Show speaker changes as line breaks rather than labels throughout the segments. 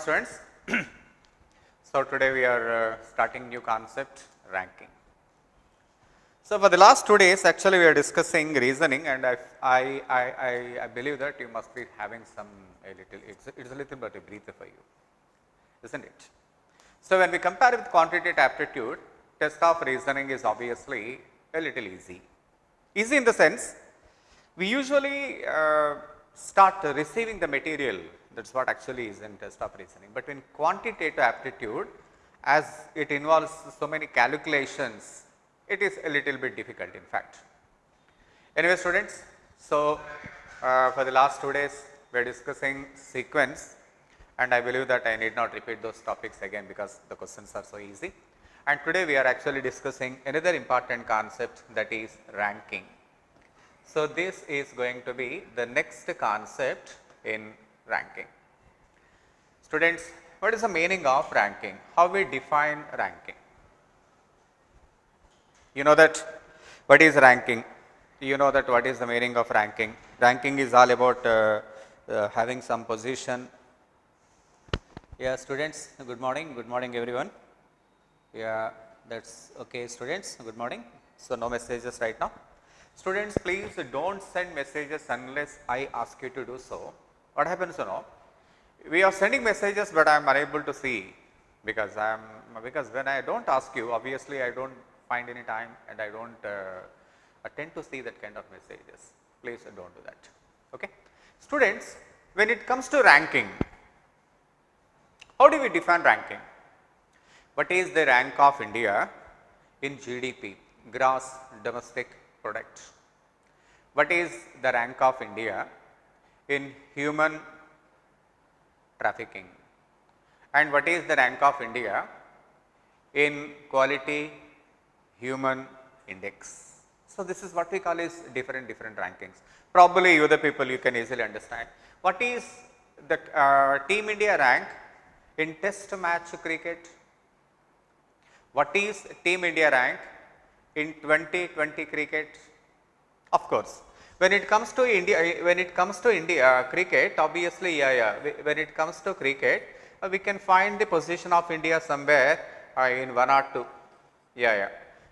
morning, students. So today we are starting new concept, ranking. So for the last 2 days actually we are discussing reasoning, and I believe that you must be having some it's a little bit a breather for you, isn't it? So when we compare with quantitative aptitude, test of reasoning is obviously a little easy. Easy in the sense, we usually start receiving the material, that is what actually is in test of reasoning. But in quantitative aptitude, as it involves so many calculations, it is a little bit difficult in fact. Anyway students, so for the last 2 days we are discussing sequence, and I believe that I need not repeat those topics again because the questions are so easy. And today we are actually discussing another important concept, that is ranking. So this is going to be the next concept in ranking. Students, what is the meaning of ranking? How we define ranking? You know that what is ranking? You know that what is the meaning of ranking? Ranking is all about having some position. Yeah, students, good morning everyone. Yeah, that's okay students, good morning. So no messages right now. Students, please don't send messages unless I ask you to do so. What happens, we are sending messages, but I am unable to see because when I don't ask you, obviously I don't find any time and I don't tend to see that kind of messages. Please don't do that. Okay, students, when it comes to ranking, how do we define ranking? What is the rank of India in GDP, gross domestic product? What is the rank of India in human trafficking? And what is the rank of India in quality human index? So this is what we call is different rankings. Probably you the people, you can easily understand. What is the Team India rank in test match cricket? What is Team India rank in 2020 cricket? Of course, when it comes to India cricket, obviously, when it comes to cricket, we can find the position of India somewhere in 1 or 2.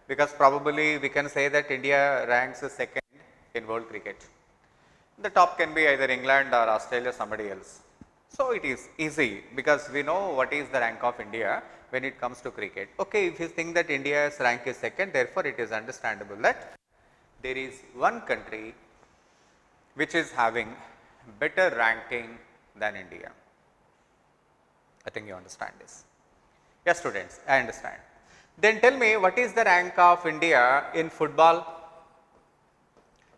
Because probably we can say that India ranks second in world cricket. The top can be either England or Australia, somebody else. So it is easy because we know what is the rank of India when it comes to cricket. Okay, if you think that India's rank is second, therefore it is understandable that there is one country which is having better ranking than India. I think you understand this. Yes, students, I understand. Then tell me, what is the rank of India in football?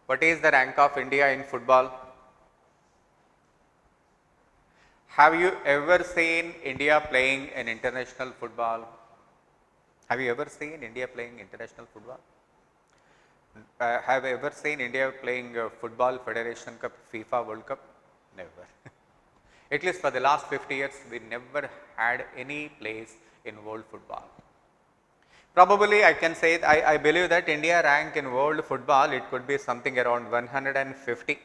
What is the rank of India in football? Have you ever seen India playing an international football? Have you ever seen India playing international football? Have you ever seen India playing Football Federation Cup, FIFA World Cup? Never. At least for the last 50 years, we never had any place in world football. Probably I can say, I believe that India rank in world football, it could be something around 150.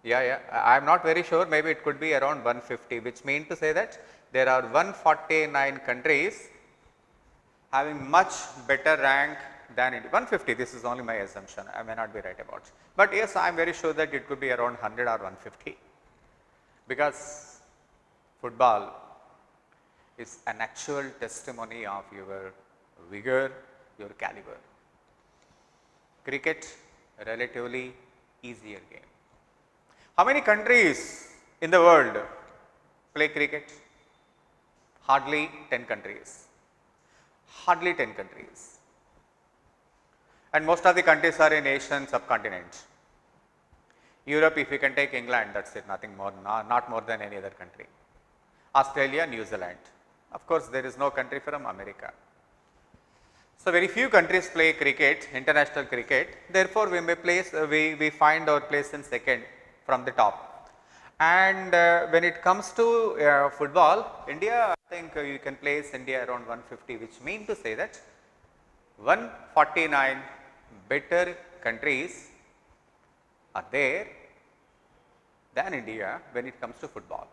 I am not very sure, maybe it could be around 150, which means to say that there are 149 countries having much better rank than India. 150, this is only my assumption, I may not be right about it. But yes, I am very sure that it could be around 100 or 150, because football is an actual testimony of your vigor, your caliber. Cricket, a relatively easier game. How many countries in the world play cricket? Hardly 10 countries. Hardly 10 countries. And most of the countries are in Asian subcontinent. Europe, if you can take England, that's it, nothing more, not more than any other country. Australia, New Zealand. Of course, there is no country from America. So very few countries play cricket, international cricket. Therefore, we find our place in second from the top. And when it comes to football, India, I think you can place India around 150, which means to say that 149 better countries are there than India when it comes to football.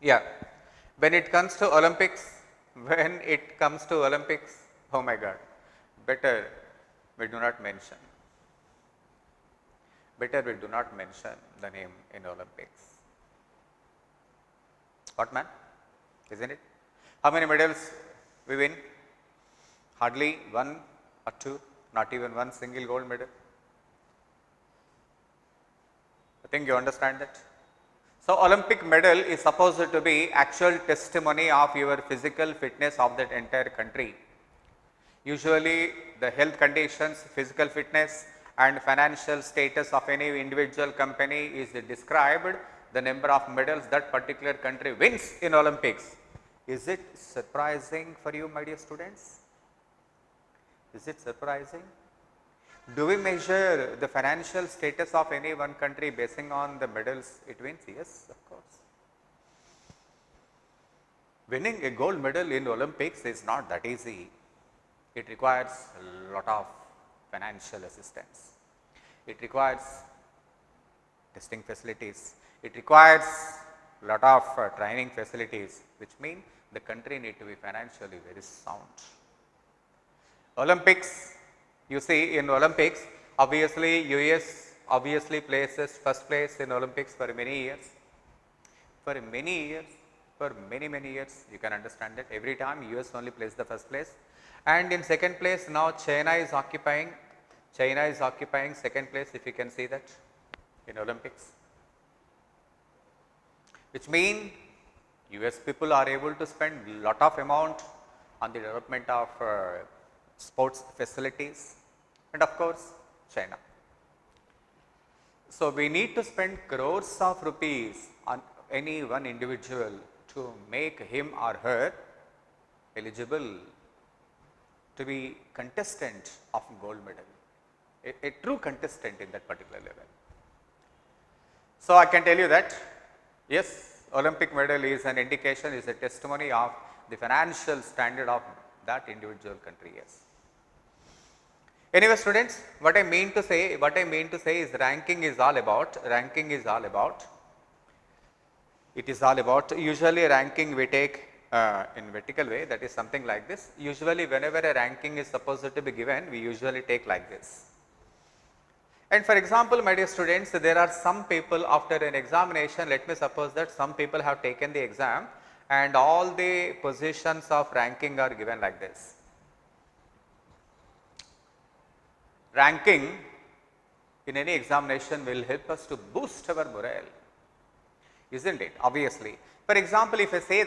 Yeah, when it comes to Olympics, when it comes to Olympics, oh my God, better we do not mention, better we do not mention the name in Olympics. What man, isn't it? How many medals we win? Hardly one or two, not even one single gold medal. I think you understand that. So, Olympic medal is supposed to be actual testimony of your physical fitness of that entire country. Usually the health conditions, physical fitness and financial status of any individual company is described the number of medals that particular country wins in Olympics. Is it surprising for you, my dear students? Is it surprising? Do we measure the financial status of any one country basing on the medals it wins? Yes, of course. Winning a gold medal in Olympics is not that easy. It requires a lot of financial assistance. It requires testing facilities. It requires a lot of training facilities, which mean the country need to be financially very sound. Olympics, you see in Olympics, obviously US obviously places first place in Olympics for many years. For many years, for many years, you can understand that every time US only places the first place. And in second place now China is occupying second place, if you can see that in Olympics, which mean US people are able to spend lot of amount on the development of sports facilities, and of course China. So, we need to spend crores of rupees on any one individual to make him or her eligible to be contestant of gold medal, a true contestant in that particular level. So, I can tell you that yes, Olympic medal is an indication, is a testimony of the financial standard of that individual country. Yes. Anyway, students, what I mean to say is ranking is all about, it is all about, usually ranking we take in vertical way, that is something like this. Usually whenever a ranking is supposed to be given, we usually take like this. And for example, my dear students, there are some people after an examination, let me suppose that some people have taken the exam and all the positions of ranking are given like this. Ranking in any examination will help us to boost our morale, isn't it? Obviously. For example, if I say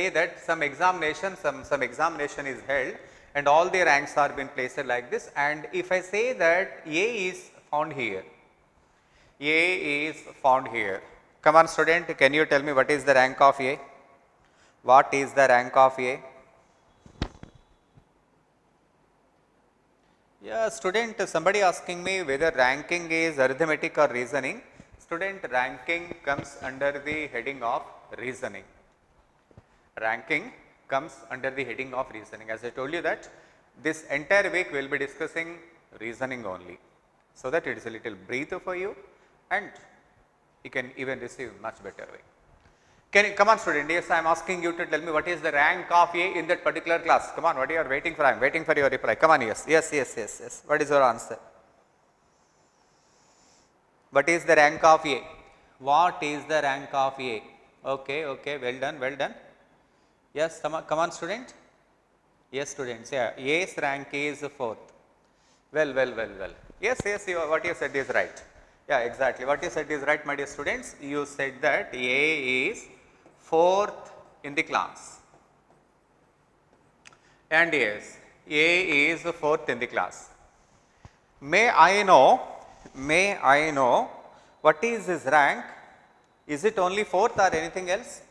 that some examination is held and all the ranks are been placed like this, and if I say that A is found here, Come on student, can you tell me what is the rank of A? What is the rank of A? Yeah, student, somebody asking me whether ranking is arithmetic or reasoning. Student, ranking comes under the heading of reasoning. Ranking comes under the heading of reasoning. As I told you that this entire week we will be discussing reasoning only, so that it is a little breather for you and you can even receive much better way. Can you come on student? Yes, I am asking you to tell me what is the rank of A in that particular class. Come on, what you are waiting for? I am waiting for your reply. Come on, yes. What is your answer? What is the rank of A? What is the rank of A? Okay, well done. Yes, come on student. Yes, students, yeah, A's rank is 4th. Well. Yes, what you said is right. Yeah, exactly. What you said is right, my dear students. You said that A is 4th in the class. And yes, A is 4th in the class. May I know what is his rank? Is it only 4th or anything else?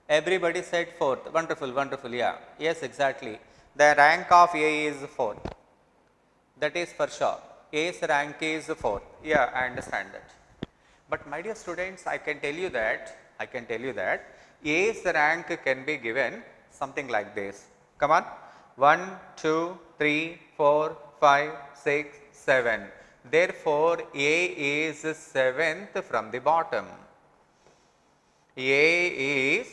Everybody said 4th. Wonderful. Yeah. Yes, exactly. The rank of A is 4th. That is for sure. A's rank is 4th. Yeah, I understand that. But my dear students, I can tell you that A's rank can be given something like this. Come on. 1, 2, 3, 4, 5, 6, 7. Therefore, A is 7th from the bottom. A is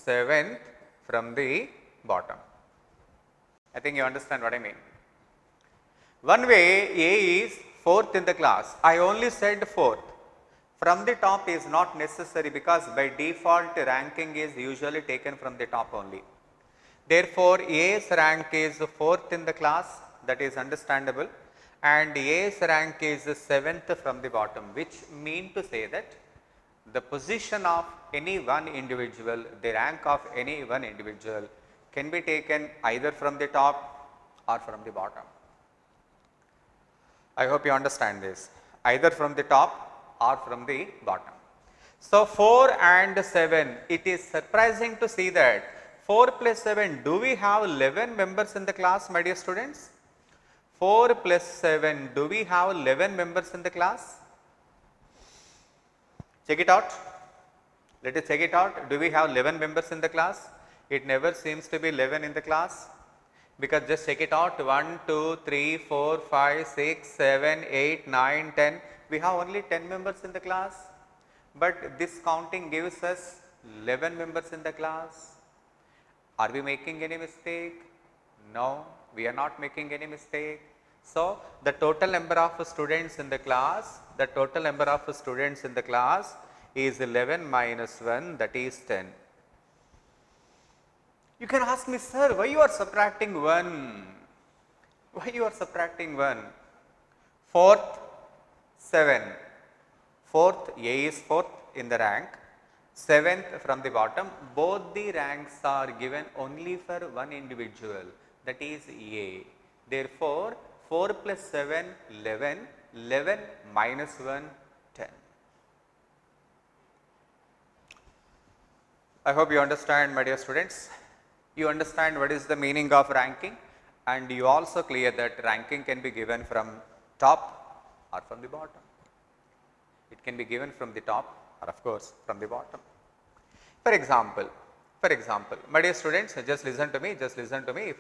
7th from the bottom. I think you understand what I mean. One way A is 4th in the class. I only said 4th. From the top is not necessary because by default ranking is usually taken from the top only. Therefore, A's rank is 4th in the class, that is understandable, and A's rank is 7th from the bottom, which mean to say that the position of any one individual, the rank of any one individual can be taken either from the top or from the bottom. I hope you understand this, either from the top or from the bottom. So, 4 and 7, it is surprising to see that 4 plus 7, do we have 11 members in the class, my dear students? 4 plus 7, do we have 11 members in the class? Check it out. Let us check it out. Do we have 11 members in the class? It never seems to be 11 in the class, because just check it out, 1, 2, 3, 4, 5, 6, 7, 8, 9, 10. We have only 10 members in the class, but this counting gives us 11 members in the class. Are we making any mistake? No, we are not making any mistake. So, the total number of students in the class, is 11 minus 1, that is 10. You can ask me, sir, why you are subtracting 1? Why you are subtracting 1? 4th, 7. 4th, A is 4th in the rank. 7th from the bottom, both the ranks are given only for one individual, that is A. Therefore, 4 plus 7, 11, 11 minus 1, 10. I hope you understand, my dear students. You understand what is the meaning of ranking, and you also clear that ranking can be given from top or from the bottom. It can be given from the top or of course from the bottom. For example, my dear students, just listen to me, just listen to me.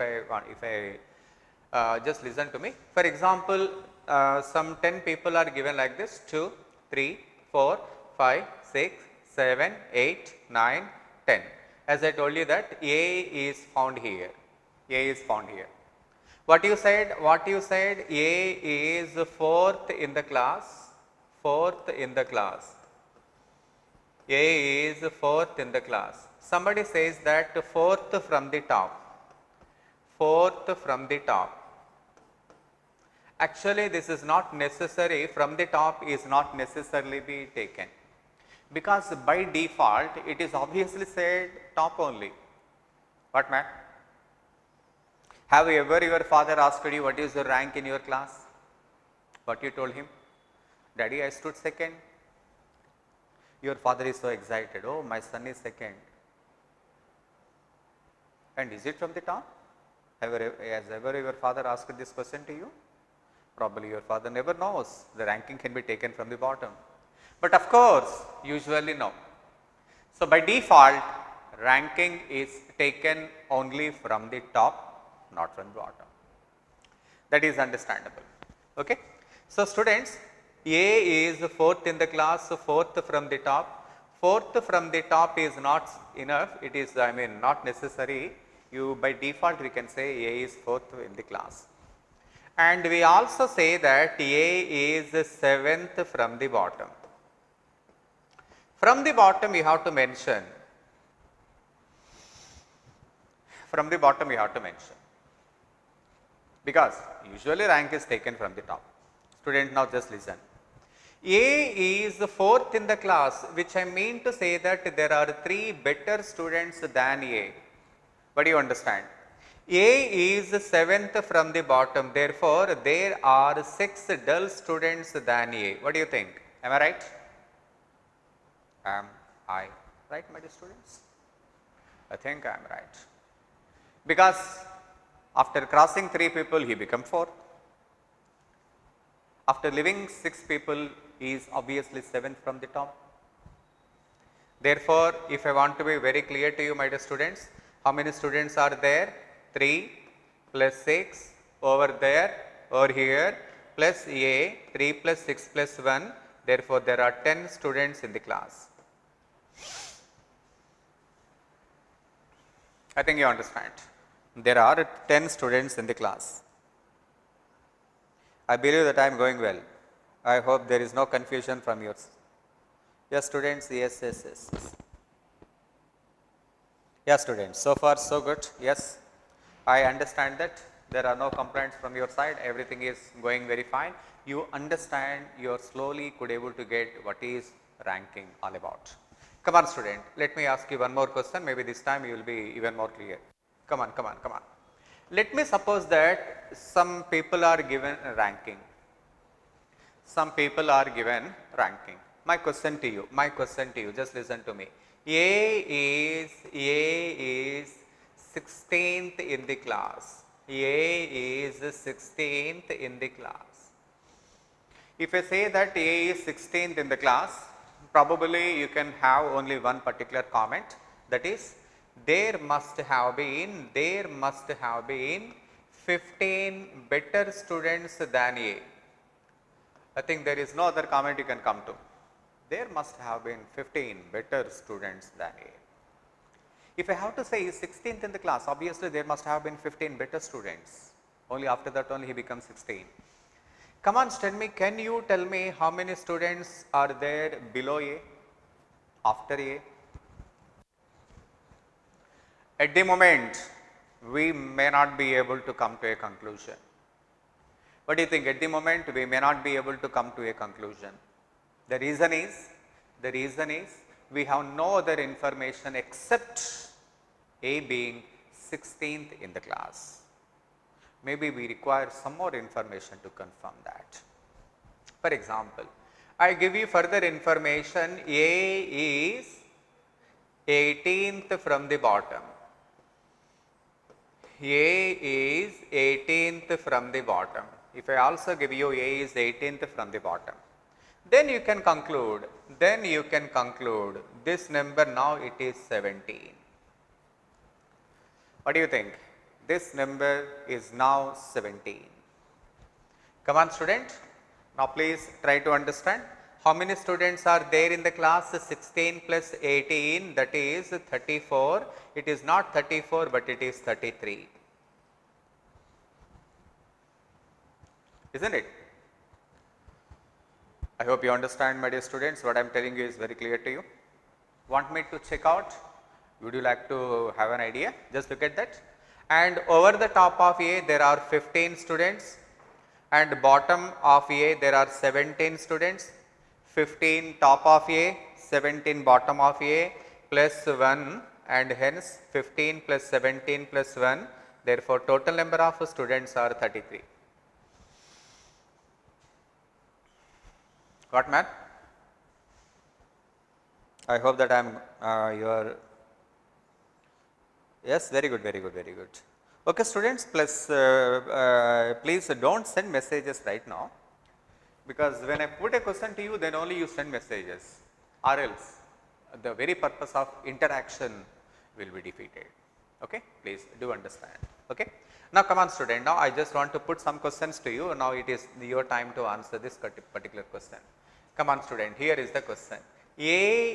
Just listen to me. For example, some 10 people are given like this: 2, 3, 4, 5, 6, 7, 8, 9, 10. As I told you that A is found here. A is found here. What you said? What you said? A is 4th in the class. 4th in the class. A is 4th in the class. Somebody says that 4th from the top. 4th from the top. Actually, this is not necessary. From the top is not necessarily be taken, because by default it is obviously said top only. What, man? Have ever your father asked you what is your rank in your class? What you told him? Daddy, I stood 2nd. Your father is so excited. Oh, my son is 2nd. And is it from the top? Has ever your father asked this question to you? Probably your father never knows. The ranking can be taken from the bottom. But of course, usually no. So, by default, ranking is taken only from the top, not from the bottom. That is understandable. Okay. So, students, A is 4th in the class, so 4th from the top. 4th from the top is not enough, it is not necessary. You by default we can say A is 4th in the class. And we also say that A is 7th from the bottom. From the bottom you have to mention. From the bottom you have to mention. Because usually rank is taken from the top. Student, now just listen. A is 4th in the class, which I mean to say that there are 3 better students than A. What do you understand? A is 7th from the bottom, therefore, there are 6 dull students than A. What do you think? Am I right? Am I right, my dear students? I think I am right. Because after crossing 3 people, he becomes 4th. After leaving 6 people, he is obviously 7th from the top. Therefore, if I want to be very clear to you, my dear students, how many students are there? 3 plus 6 over there, over here, plus A, 3 plus 6 plus 1. Therefore, there are 10 students in the class. I think you understand. There are 10 students in the class. I believe that I am going well. I hope there is no confusion from yours. Yes, students, yes, yes, yes, yes. Yes, students, so far so good. Yes, I understand that there are no complaints from your side, everything is going very fine. You understand, you are slowly could able to get what is ranking all about. Come on student, let me ask you one more question, maybe this time you will be even more clear. Come on, come on, come on. Let me suppose that some people are given a ranking. Some people are given ranking. My question to you, just listen to me. A is 16th in the class. A is 16th in the class. If I say that A is 16th in the class, probably you can have only one particular comment, that is there must have been 15 better students than A. I think there is no other comment you can come to. There must have been 15 better students than A. If I have to say 16th in the class, obviously there must have been 15 better students. Only after that only he becomes 16. Come on, tell me, can you tell me how many students are there below A, after A? At the moment, we may not be able to come to a conclusion. What do you think? At the moment, we may not be able to come to a conclusion. The reason is we have no other information except A being 16th in the class. Maybe we require some more information to confirm that. For example, I give you further information, A is 18th from the bottom. A is 18th from the bottom. If I also give you A is 18th from the bottom, then you can conclude this number now it is 17. What do you think? This number is now 17. Come on student, now please try to understand how many students are there in the class. 16 plus 18, that is 34. It is not 34 but it is 33. Isn't it? I hope you understand, my dear students, what I am telling you is very clear to you. Want me to check out? Would you like to have an idea? Just look at that. And over the top of A there are 15 students, and bottom of A there are 17 students. 15 top of A, 17 bottom of A, plus 1, and hence 15 plus 17 plus 1. Therefore, total number of students are 33. Got man? I hope that I am your yes, very good, very good, very good. Okay, students, plus please don't send messages right now, because when I put a question to you, then only you send messages, or else the very purpose of interaction will be defeated. Okay, please do understand. Okay. Now come on student, now I just want to put some questions to you. Now it is your time to answer this particular question. Come on student, here is the question. A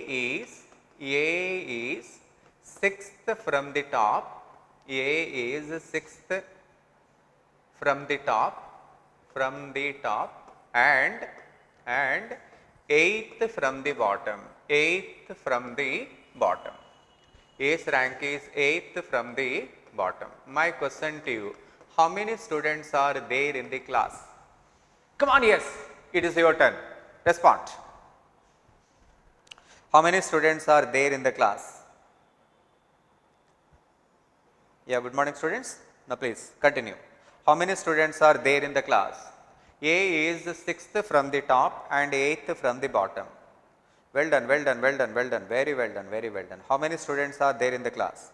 is 6th from the top. A is 6th from the top, and 8th from the bottom. 8th from the bottom. A's rank is 8th from the bottom. My question to you, how many students are there in the class? Come on, yes, it is your turn. Respond. How many students are there in the class? Yeah, good morning students. Now please continue. How many students are there in the class? A is 6th from the top and 8th from the bottom. Well done, well done, well done, well done, very well done, very well done. How many students are there in the class?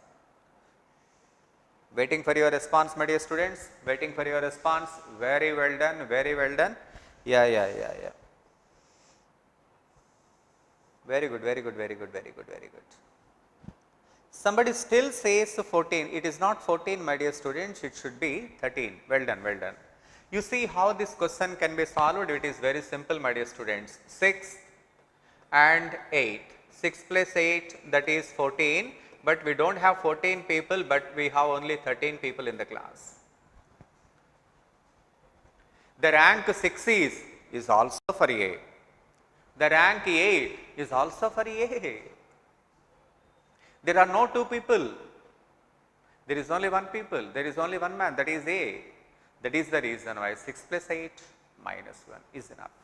Waiting for your response, my dear students. Waiting for your response. Very well done, very well done. Yeah. Very good, very good, very good, very good, very good. Somebody still says 14. It is not 14, my dear students. It should be 13. Well done, well done. You see how this question can be solved? It is very simple, my dear students. 6 and 8. 6 plus 8, that is 14. but we don't have 14 people, but we have only 13 people in the class. The rank 6 is also for A. The rank 8 is also for A. There are no 2 people. There is only 1 people. There is only 1 man, that is A. That is the reason why 6 plus 8 minus 1 is enough.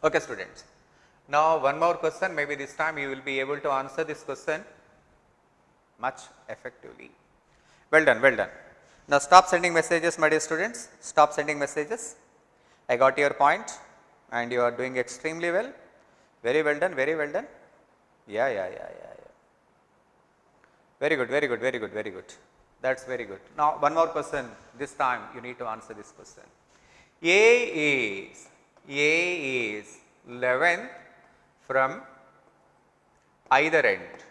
Okay, students. Now, one more question, maybe this time you will be able to answer this question much effectively. Well done, well done. Now, stop sending messages, my dear students. Stop sending messages. I got your point and you are doing extremely well. Very well done, very well done. Yeah. Very good, very good, very good, very good. That's very good. Now, one more question. This time you need to answer this question. A is 11th from either end.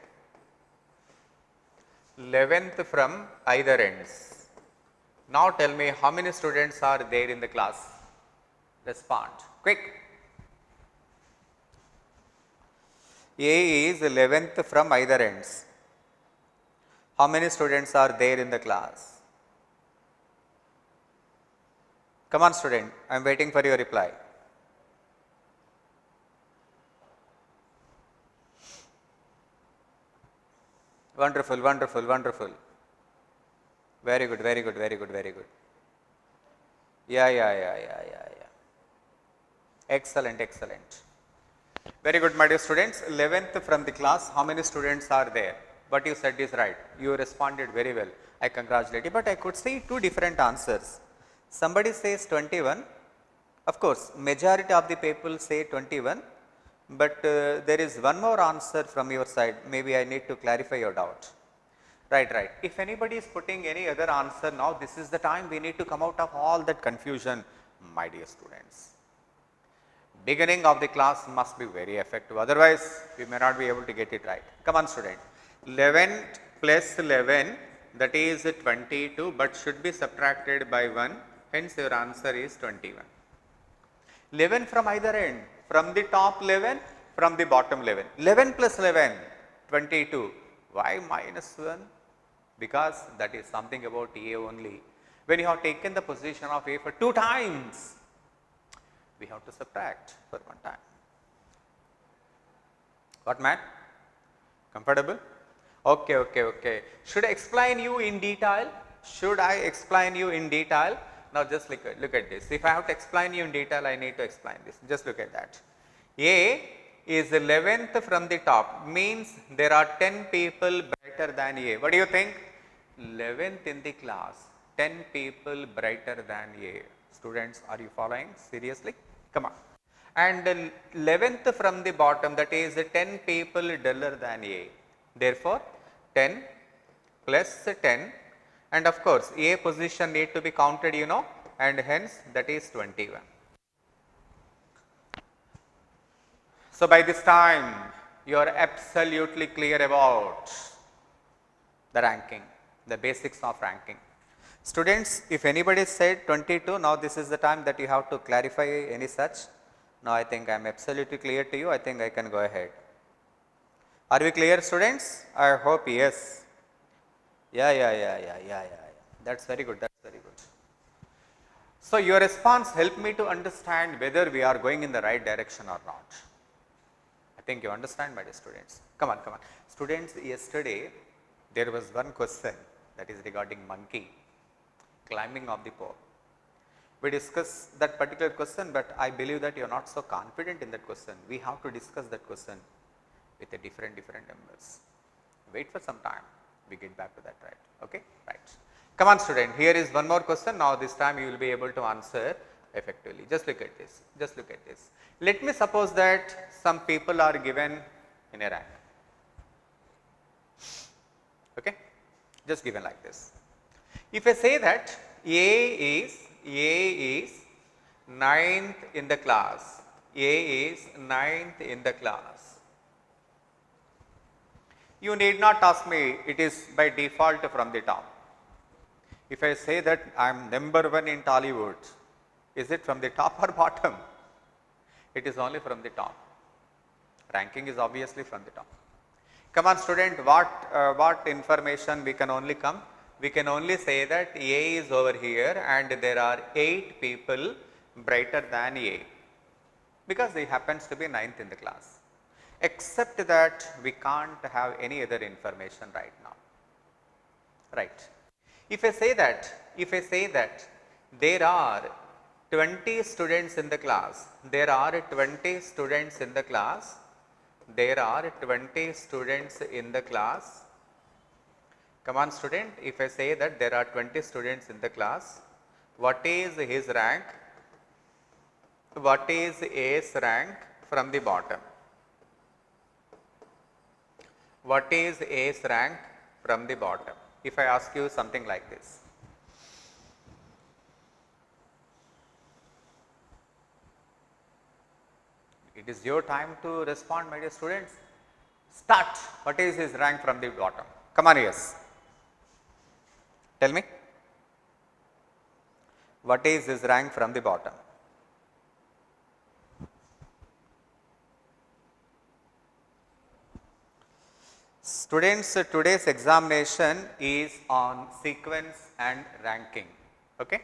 11th from either ends. Now tell me how many students are there in the class? Respond quick. A is 11th from either ends. How many students are there in the class? Come on, student, I am waiting for your reply. Wonderful, wonderful, wonderful. Very good, very good, very good, very good. Yeah. Excellent, excellent. Very good, my dear students. 11th from the class, how many students are there? What you said is right. You responded very well. I congratulate you. But I could see 2 different answers. Somebody says 21. Of course, majority of the people say 21. But there is one more answer from your side. Maybe I need to clarify your doubt. Right. If anybody is putting any other answer, now this is the time we need to come out of all that confusion, my dear students. Beginning of the class must be very effective. Otherwise, we may not be able to get it right. Come on, student. 11 plus 11, that is 22, but should be subtracted by 1. Hence, your answer is 21. 11 from either end, from the top 11, from the bottom 11. 11 plus 11, 22. Why minus 1? Because that is something about A only. When you have taken the position of A for 2 times, we have to subtract for 1 time. What, man? Comfortable? Okay. Should I explain you in detail? Should I explain you in detail? Now just look at this. If I have to explain you in detail, I need to explain this. Just look at that. A is 11th from the top, means there are 10 people brighter than A. What do you think? 11th in the class, 10 people brighter than A. Students, are you following seriously? Come on. And 11th from the bottom, that is 10 people duller than A. Therefore, 10 plus 10, and of course, A position need to be counted, you know, and hence that is 21. So, by this time, you are absolutely clear about the ranking, the basics of ranking. Students, if anybody said 22, now this is the time that you have to clarify any such. Now, I think I am absolutely clear to you. I think I can go ahead. Are we clear, students? I hope yes. Yeah. That's very good. That's very good. So, your response helped me to understand whether we are going in the right direction or not. I think you understand, my dear students. Come on. Students, yesterday there was one question that is regarding monkey climbing of the pole. We discussed that particular question, but I believe that you are not so confident in that question. We have to discuss that question with a different numbers. Wait for some time, we get back to that, right? Okay, right. Come on, student, here is one more question. Now this time you will be able to answer effectively. Just look at this, Let me suppose that some people are given in a rank. Okay, just given like this. If I say that A is 9th in the class, A is 9th in the class. You need not ask me, it is by default from the top. If I say that I am number 1 in Tollywood, is it from the top or bottom? It is only from the top. Ranking is obviously from the top. Come on student, what information we can only come? We can only say that A is over here and there are 8 people brighter than A, because he happens to be 9th in the class. Except that we can't have any other information right now, right. If I say that there are 20 students in the class, there are 20 students in the class, there are 20 students in the class. Come on student, if I say that there are 20 students in the class, what is his rank? What is A's rank from the bottom? What is A's rank from the bottom? If I ask you something like this. It is your time to respond, my dear students. Start. What is his rank from the bottom? Come on, yes. Tell me. What is his rank from the bottom? Students, today's examination is on sequence and ranking. Okay.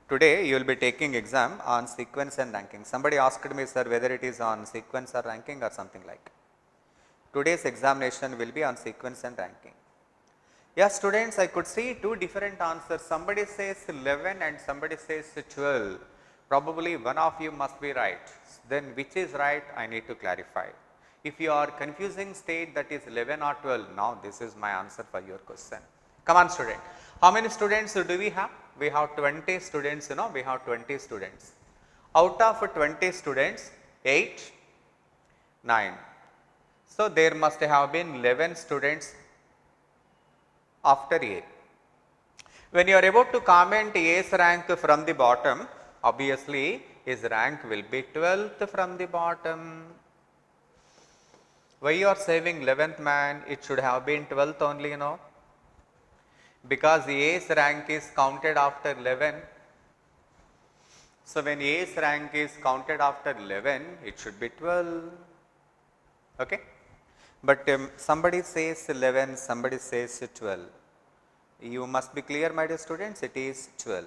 Today you will be taking exam on sequence and ranking. Somebody asked me, sir, whether it is on sequence or ranking or something like. Today's examination will be on sequence and ranking. Yes, students, I could see two different answers. Somebody says 11 and somebody says 12. Probably one of you must be right. Then which is right, I need to clarify. If you are confusing state that is 11 or 12, now this is my answer for your question. Come on student. How many students do we have? We have 20 students, we have 20 students. Out of 20 students, 8, 9. So there must have been 11 students after A. When you are about to comment A's rank from the bottom, obviously his rank will be 12th from the bottom. Why you are saving 11th man? It should have been 12th only, because A's rank is counted after 11. So when A's rank is counted after 11, it should be 12. Okay. But somebody says 11, somebody says 12. You must be clear, my dear students, it is 12.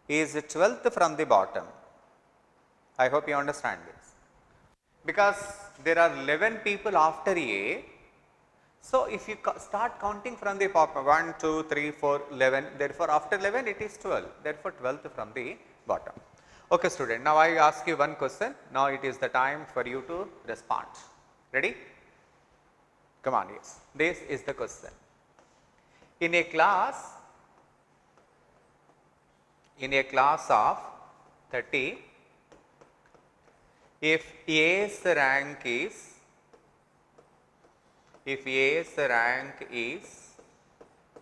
He is 12th from the bottom. I hope you understand this. Because there are 11 people after A. So if you start counting from the bottom, 1, 2, 3, 4, 11, therefore after 11 it is 12, therefore 12th from the bottom. Okay student, now I ask you one question, now it is the time for you to respond. Ready? Come on, yes. This is the question. In a class of 30, if A's rank is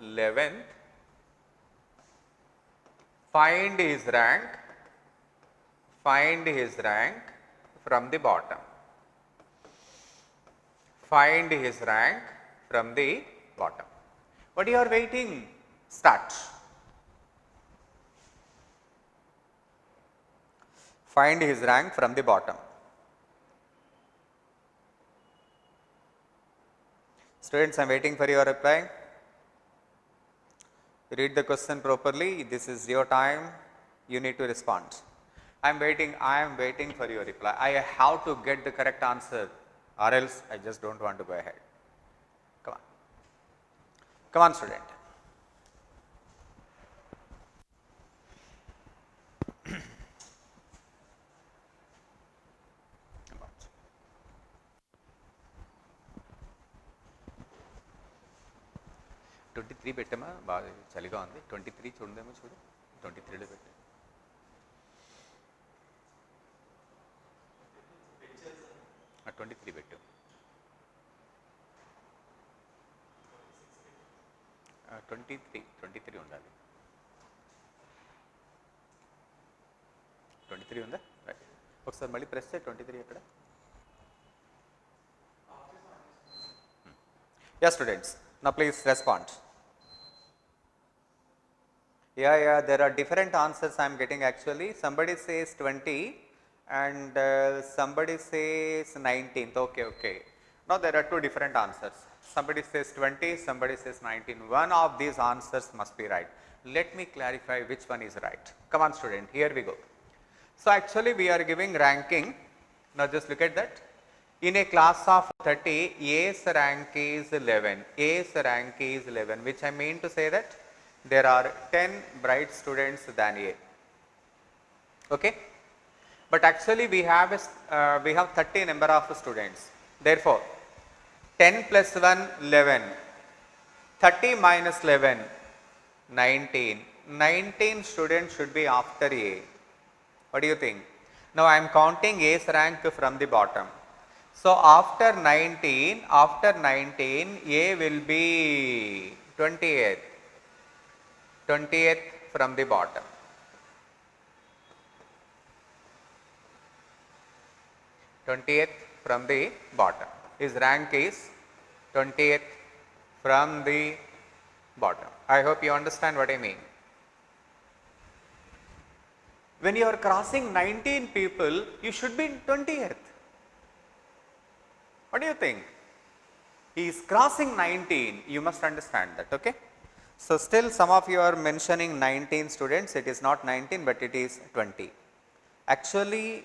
11th, find his rank from the bottom. Find his rank from the bottom. What you are waiting? Start. Find his rank from the bottom. Students, I am waiting for your reply. Read the question properly. This is your time. You need to respond. I am waiting for your reply. I have to get the correct answer, or else I just don't want to go ahead. Come on. Come on, student. $23 పెట్టమా బాగా చలిగా ఉంది 23 చూడదేమో చూడు 23లో పెట్టు 23 పెట్టు 23 ఉండాలి 23 ఉందా right ఒకసారి మళ్ళీ ప్రెస్ చేయి 23 ఎక్కడ yes students now please respond. Yeah, there are different answers I am getting actually. Somebody says 20 and somebody says 19th. Okay. Now there are two different answers. Somebody says 20, somebody says 19. One of these answers must be right. Let me clarify which one is right. Come on student, here we go. So actually we are giving ranking. Now just look at that. In a class of 30, A's rank is 11. A's rank is 11, which I mean to say that there are 10 bright students than A. Okay? But actually we have 30 number of students. Therefore, 10 plus 1, 11. 30 minus 11, 19. 19 students should be after A. What do you think? Now I am counting A's rank from the bottom. So after 19, A will be 20th. 20th from the bottom. 20th from the bottom. His rank is 20th from the bottom. I hope you understand what I mean. When you are crossing 19 people, you should be in 20th. What do you think? He is crossing 19, you must understand that, okay? So still some of you are mentioning 19 students, it is not 19 but it is 20. Actually,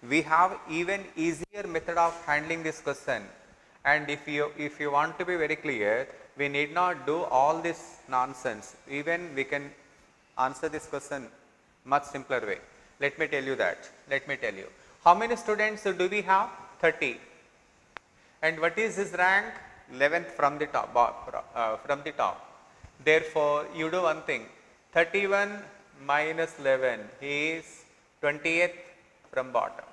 we have even easier method of handling this question, and if you want to be very clear, we need not do all this nonsense. Even we can answer this question much simpler way. Let me tell you that. Let me tell you. How many students do we have? 30. And what is his rank? 11th from the top. Therefore, you do one thing. 31 minus 11 is 20th from bottom.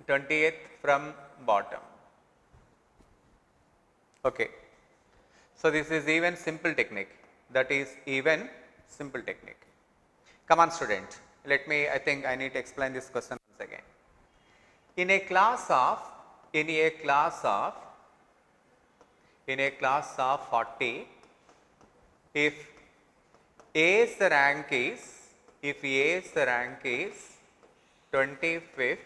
20th from bottom. Okay. So this is even simple technique. That is even simple technique. Come on student. I think I need to explain this question once again. In a class of 40, if A's rank is 25th,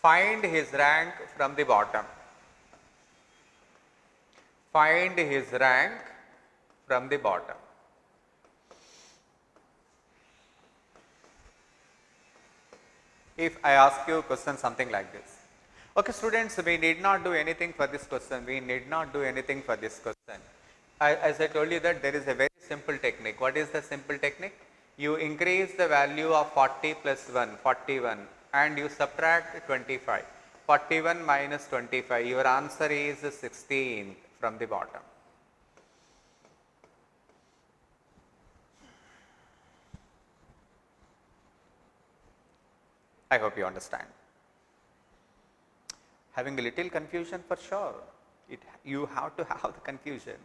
find his rank from the bottom. Find his rank from the bottom. If I ask you a question something like this. Okay students, we need not do anything for this question. As I told you that there is a very simple technique. What is the simple technique? You increase the value of 40 plus 1, 41, and you subtract 25. 41 minus 25, your answer is 16 from the bottom. I hope you understand. Having a little confusion for sure. You have to have the confusion.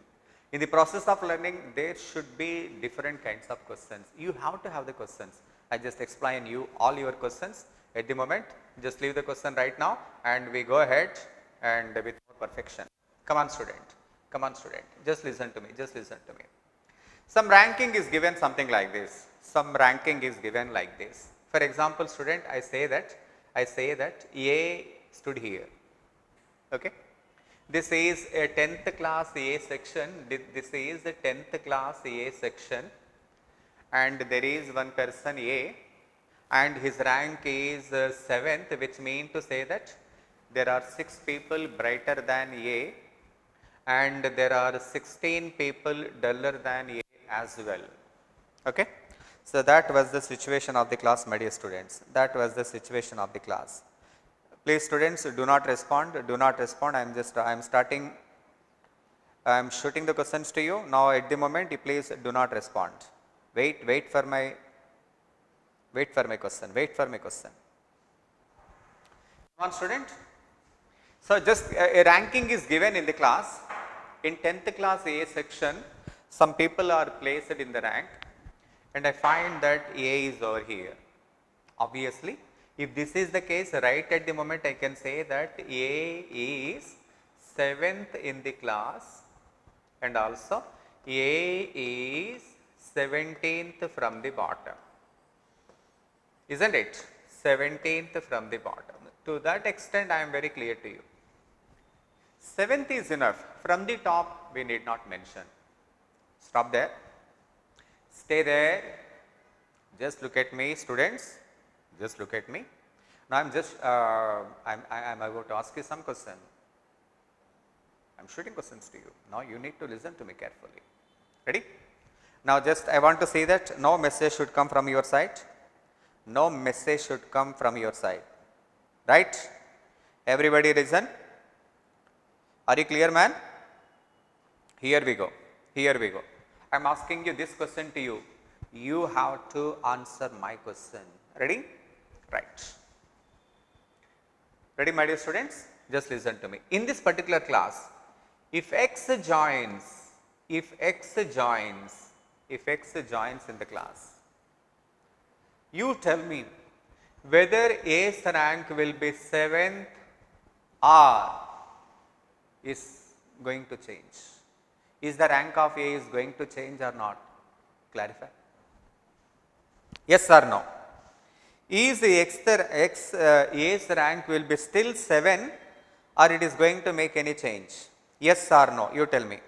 In the process of learning, there should be different kinds of questions. You have to have the questions. I just explain you all your questions at the moment. Just leave the question right now and we go ahead and with more perfection. Come on student. Just listen to me. Some ranking is given something like this. For example, student, I say that A stood here. Okay. This is a 10th class A section. And there is one person A, and his rank is 7th, which means to say that there are 6 people brighter than A, and there are 16 people duller than A as well. Okay. So that was the situation of the class, my dear students. Please students, do not respond. I am shooting the questions to you. Now at the moment, please do not respond. Wait for my question. Come on student. So just a ranking is given in the class. In 10th class A section, some people are placed in the rank, and I find that A is over here. Obviously, if this is the case, right at the moment I can say that A is 7th in the class, and also A is 17th from the bottom. Isn't it? 17th from the bottom. To that extent, I am very clear to you. 7th is enough. From the top, we need not mention. Stop there. Stay there. Just look at me, students. Just look at me. Now, I'm about to ask you some question. I'm shooting questions to you. Now, you need to listen to me carefully. Ready? Now, just I want to say that no message should come from your side. No message should come from your side. Right? Everybody listen. Are you clear, man? Here we go. Here we go. I am asking you this question to you. You have to answer my question. Ready? Right. Ready, my dear students? Just listen to me. In this particular class, if X joins in the class, you tell me whether A's rank will be 7th or is going to change. Is the rank of A is going to change or not? Clarify. Yes or no? Is A's rank will be still 7 or it is going to make any change? Yes or no? You tell me.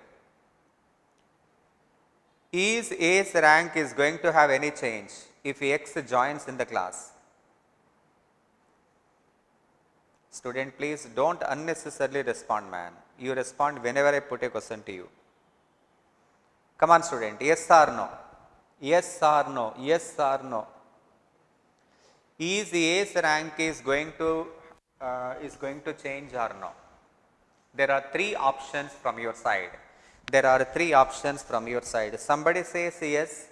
Is A's rank is going to have any change if X joins in the class? Student, please don't unnecessarily respond, man. You respond whenever I put a question to you. Come on, student. Yes or no? Yes or no? Yes or no? Is A's rank is going to change or no? There are 3 options from your side. There are 3 options from your side. Somebody says yes,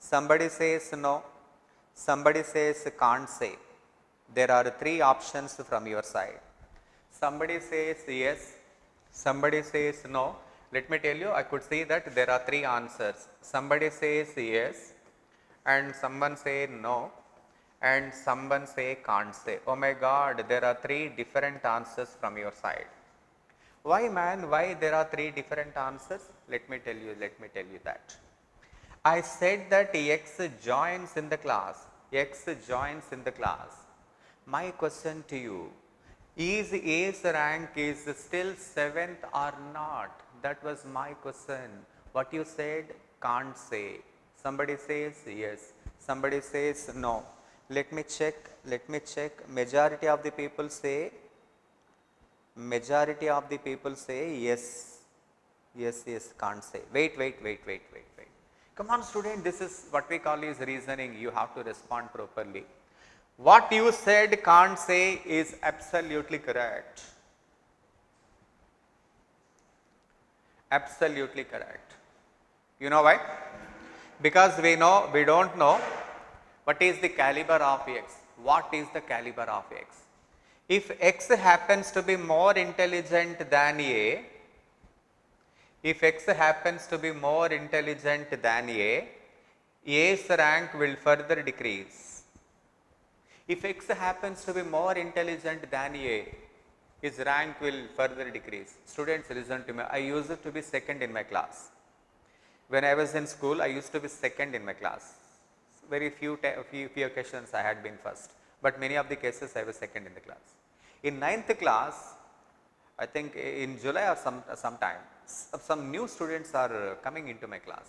somebody says no, somebody says can't say. There are 3 options from your side. Somebody says yes, somebody says no. Let me tell you, I could see that there are 3 answers. Somebody says yes, and someone say no, and someone say can't say. Oh my God, there are 3 different answers from your side. Why, man? Why there are 3 different answers? Let me tell you that. I said that X joins in the class. X joins in the class. My question to you, is A's rank is still 7th or not? That was my question. What you said, can't say. Somebody says yes, somebody says no. Let me check. Majority of the people say yes. Yes, can't say. Wait. Come on, student, this is what we call is reasoning. You have to respond properly. What you said, can't say, is absolutely correct. Absolutely correct. You know why? Because we don't know what is the caliber of X. What is the caliber of X? If X happens to be more intelligent than A, A's rank will further decrease. If X happens to be more intelligent than A, his rank will further decrease. Students, listen to me. I used to be second in my class. When I was in school, I used to be second in my class. Very few occasions I had been first, but many of the cases I was second in the class. In 9th class, I think in July or sometime, some new students are coming into my class.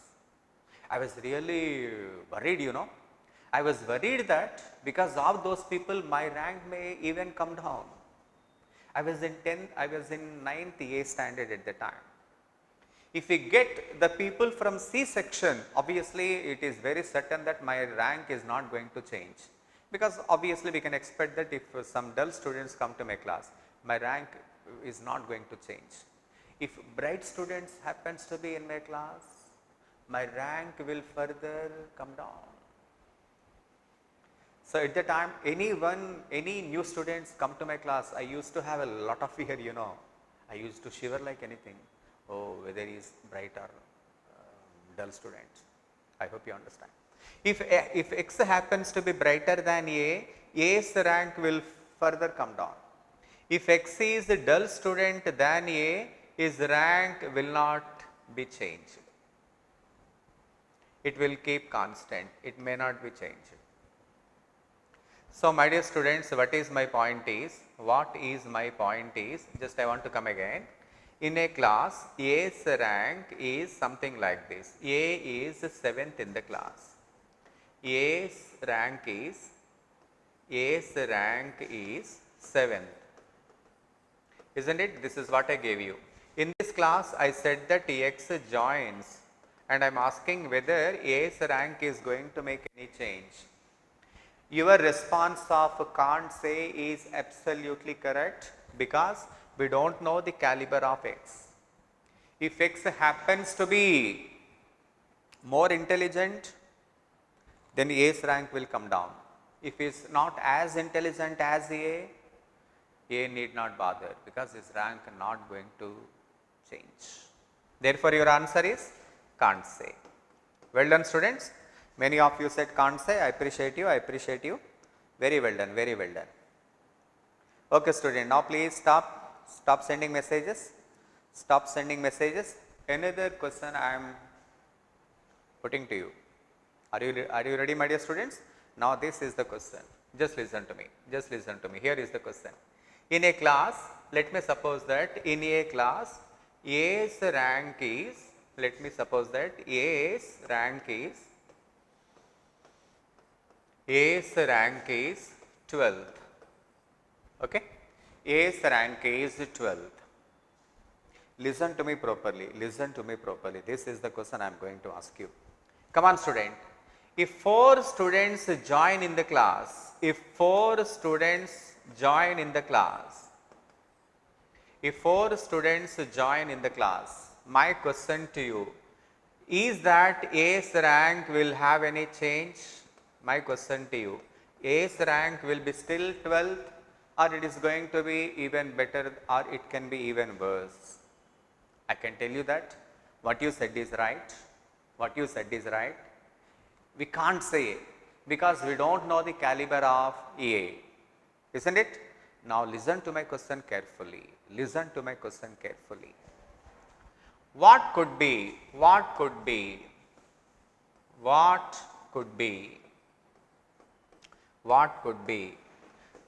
I was really worried, you know. I was worried that because of those people, my rank may even come down. I was in 9th A standard at the time. If we get the people from C section, obviously it is very certain that my rank is not going to change, because obviously we can expect that if some dull students come to my class, my rank is not going to change. If bright students happens to be in my class, my rank will further come down. So at the time, any new students come to my class, I used to have a lot of fear, you know. I used to shiver like anything. Oh, whether he is bright or dull student. I hope you understand. If X happens to be brighter than A, A's rank will further come down. If X is a dull student than A, his rank will not be changed. It will keep constant. It may not be changed. So, my dear students, what is my point is, just I want to come again. In a class, A's rank is something like this. A is 7th in the class. A's rank is 7th. Isn't it? This is what I gave you. In this class, I said that X joins, and I am asking whether A's rank is going to make any change. Your response of can't say is absolutely correct, because we do not know the caliber of X. If X happens to be more intelligent, then A's rank will come down. If he is not as intelligent as A need not bother, because his rank not going to change. Therefore, your answer is can't say. Well done, students. Many of you said can't say. I appreciate you. Very well done. Very well done. Okay, student. Now, please stop sending messages. Stop sending messages. Another question I am putting to you. Are you ready, my dear students? Now, this is the question. Just listen to me. Here is the question. In a class, let me suppose that in a class, A's rank is, let me suppose that A's rank is 12th. Okay? A's rank is 12th. Listen to me properly. This is the question I am going to ask you. Come on, student. If 4 students join in the class, my question to you is that A's rank will have any change? My question to you, A's rank will be still 12th, or it is going to be even better, or it can be even worse? I can tell you that what you said is right. We can't say, because we do not know the caliber of A, isn't it? Now, listen to my question carefully. What could be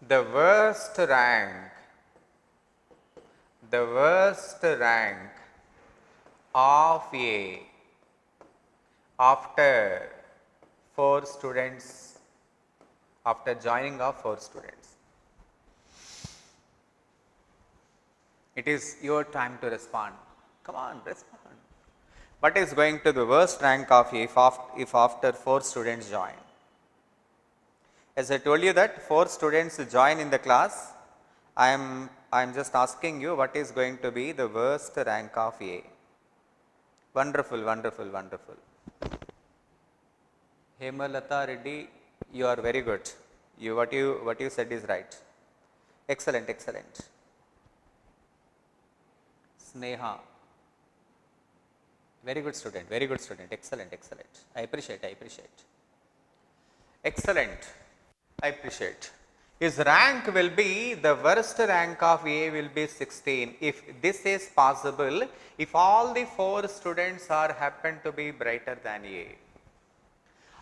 the worst rank of A after 4 students, after joining of 4 students? It is your time to respond. Come on, respond. What is going to be the worst rank of A if after 4 students join? As I told you that 4 students join in the class, I am just asking you what is going to be the worst rank of A. Wonderful. Hemalata Reddy, you are very good. What you said is right. Excellent. Sneha, very good student. Excellent. I appreciate. Excellent. I appreciate. His rank will be, the worst rank of A will be 16. If this is possible, if all the 4 students happen to be brighter than A.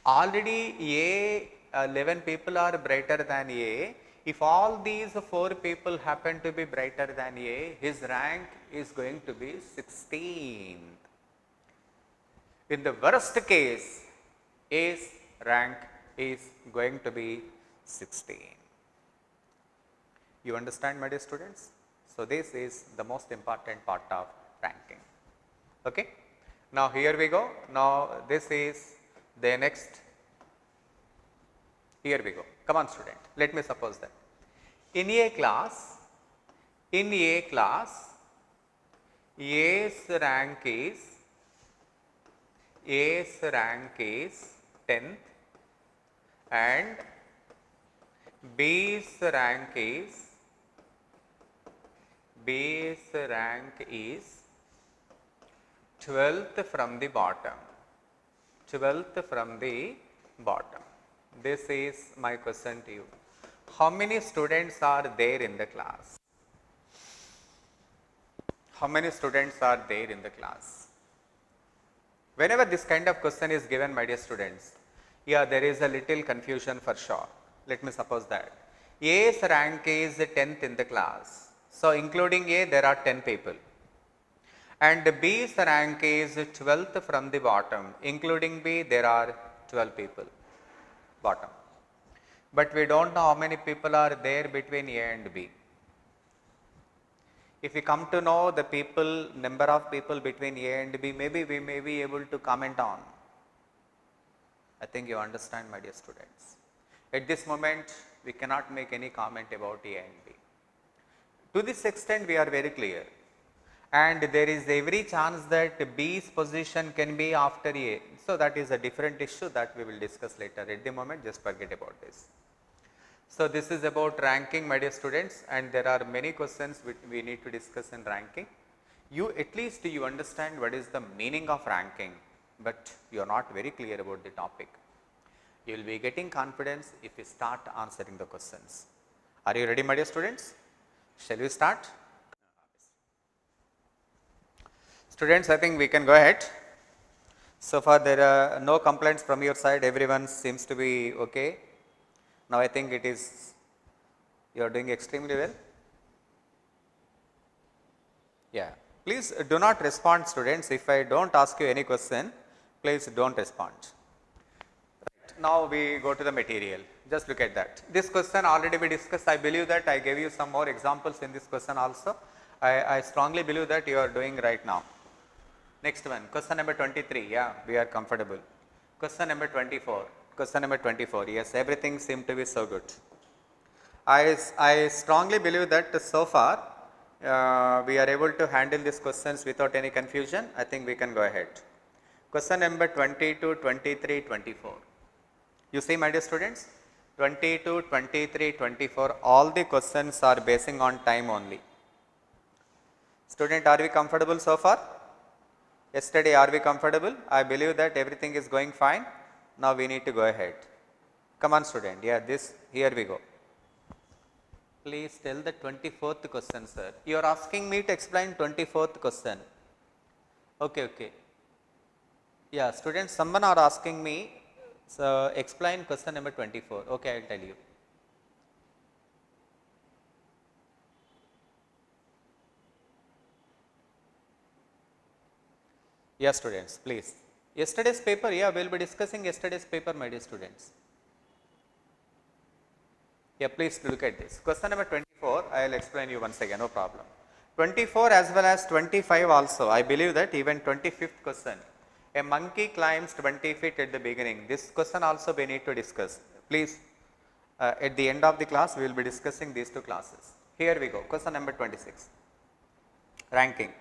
Already A, 11 people are brighter than A. If all these 4 people happen to be brighter than A, his rank is going to be 16. In the worst case, A's rank is going to be 16. You understand, my dear students? So, this is the most important part of ranking. Okay? Now, here we go. Now, this is the next. Here we go. Come on, student. Let me suppose that in a class, A's rank is 10th and B's rank is 12th from the bottom. This is my question to you. How many students are there in the class? Whenever this kind of question is given, my dear students, yeah, there is a little confusion for sure. Let me suppose that A's rank is 10th in the class. So, including A there are 10 people, and B's rank is 12th from the bottom, including B there are 12 people bottom. But we do not know how many people are there between A and B. If we come to know the people, number of people between A and B, maybe we may be able to comment on. I think you understand, my dear students. At this moment, we cannot make any comment about A and B. To this extent, we are very clear, and there is every chance that B's position can be after A. So, that is a different issue that we will discuss later. At the moment, just forget about this. So, this is about ranking, my dear students, and there are many questions which we need to discuss in ranking. You at least you understand what is the meaning of ranking, but you are not very clear about the topic. You will be getting confidence if you start answering the questions. Are you ready, my dear students? Shall we start? Students, I think we can go ahead. So far there are no complaints from your side, everyone seems to be okay. Now I think it is, you are doing extremely well. Yeah, please do not respond, students. If I do not ask you any question, please do not respond. Right. Now we go to the material. Just look at that. This question already we discussed. I believe that I gave you some more examples in this question also. I strongly believe that you are doing right now. Next one, question number 23. Yeah, we are comfortable. Question number 24. Question number 24. Yes, everything seemed to be so good. I strongly believe that so far we are able to handle these questions without any confusion. I think we can go ahead. Question number 22, 23, 24. You see, my dear students, 22, 23, 24, all the questions are basing on time only. Student, are we comfortable so far? Yesterday, are we comfortable? I believe that everything is going fine. Now we need to go ahead. Come on, student. Yeah, here we go. Please tell the 24th question, sir. You are asking me to explain 24th question. Okay. Yeah, students, someone are asking me, so explain question number 24. Okay, I will tell you. Yeah, students, please. Yesterday's paper, yeah, we will be discussing yesterday's paper, my dear students. Yeah, please look at this. Question number 24, I will explain you once again, no problem. 24 as well as 25 also, I believe that even 25th question. A monkey climbs 20 feet at the beginning. This question also we need to discuss. Please, at the end of the class, we will be discussing these two classes. Here we go. Question number 26. Ranking.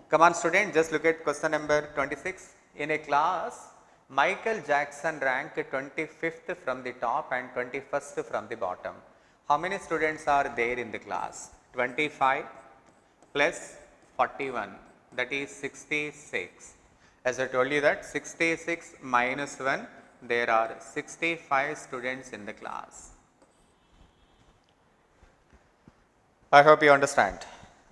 Come on, student, just look at question number 26. In a class, Michael Jackson ranked 25th from the top and 21st from the bottom. How many students are there in the class? 25 plus 41, that is 66. As I told you that 66 minus 1, there are 65 students in the class. I hope you understand,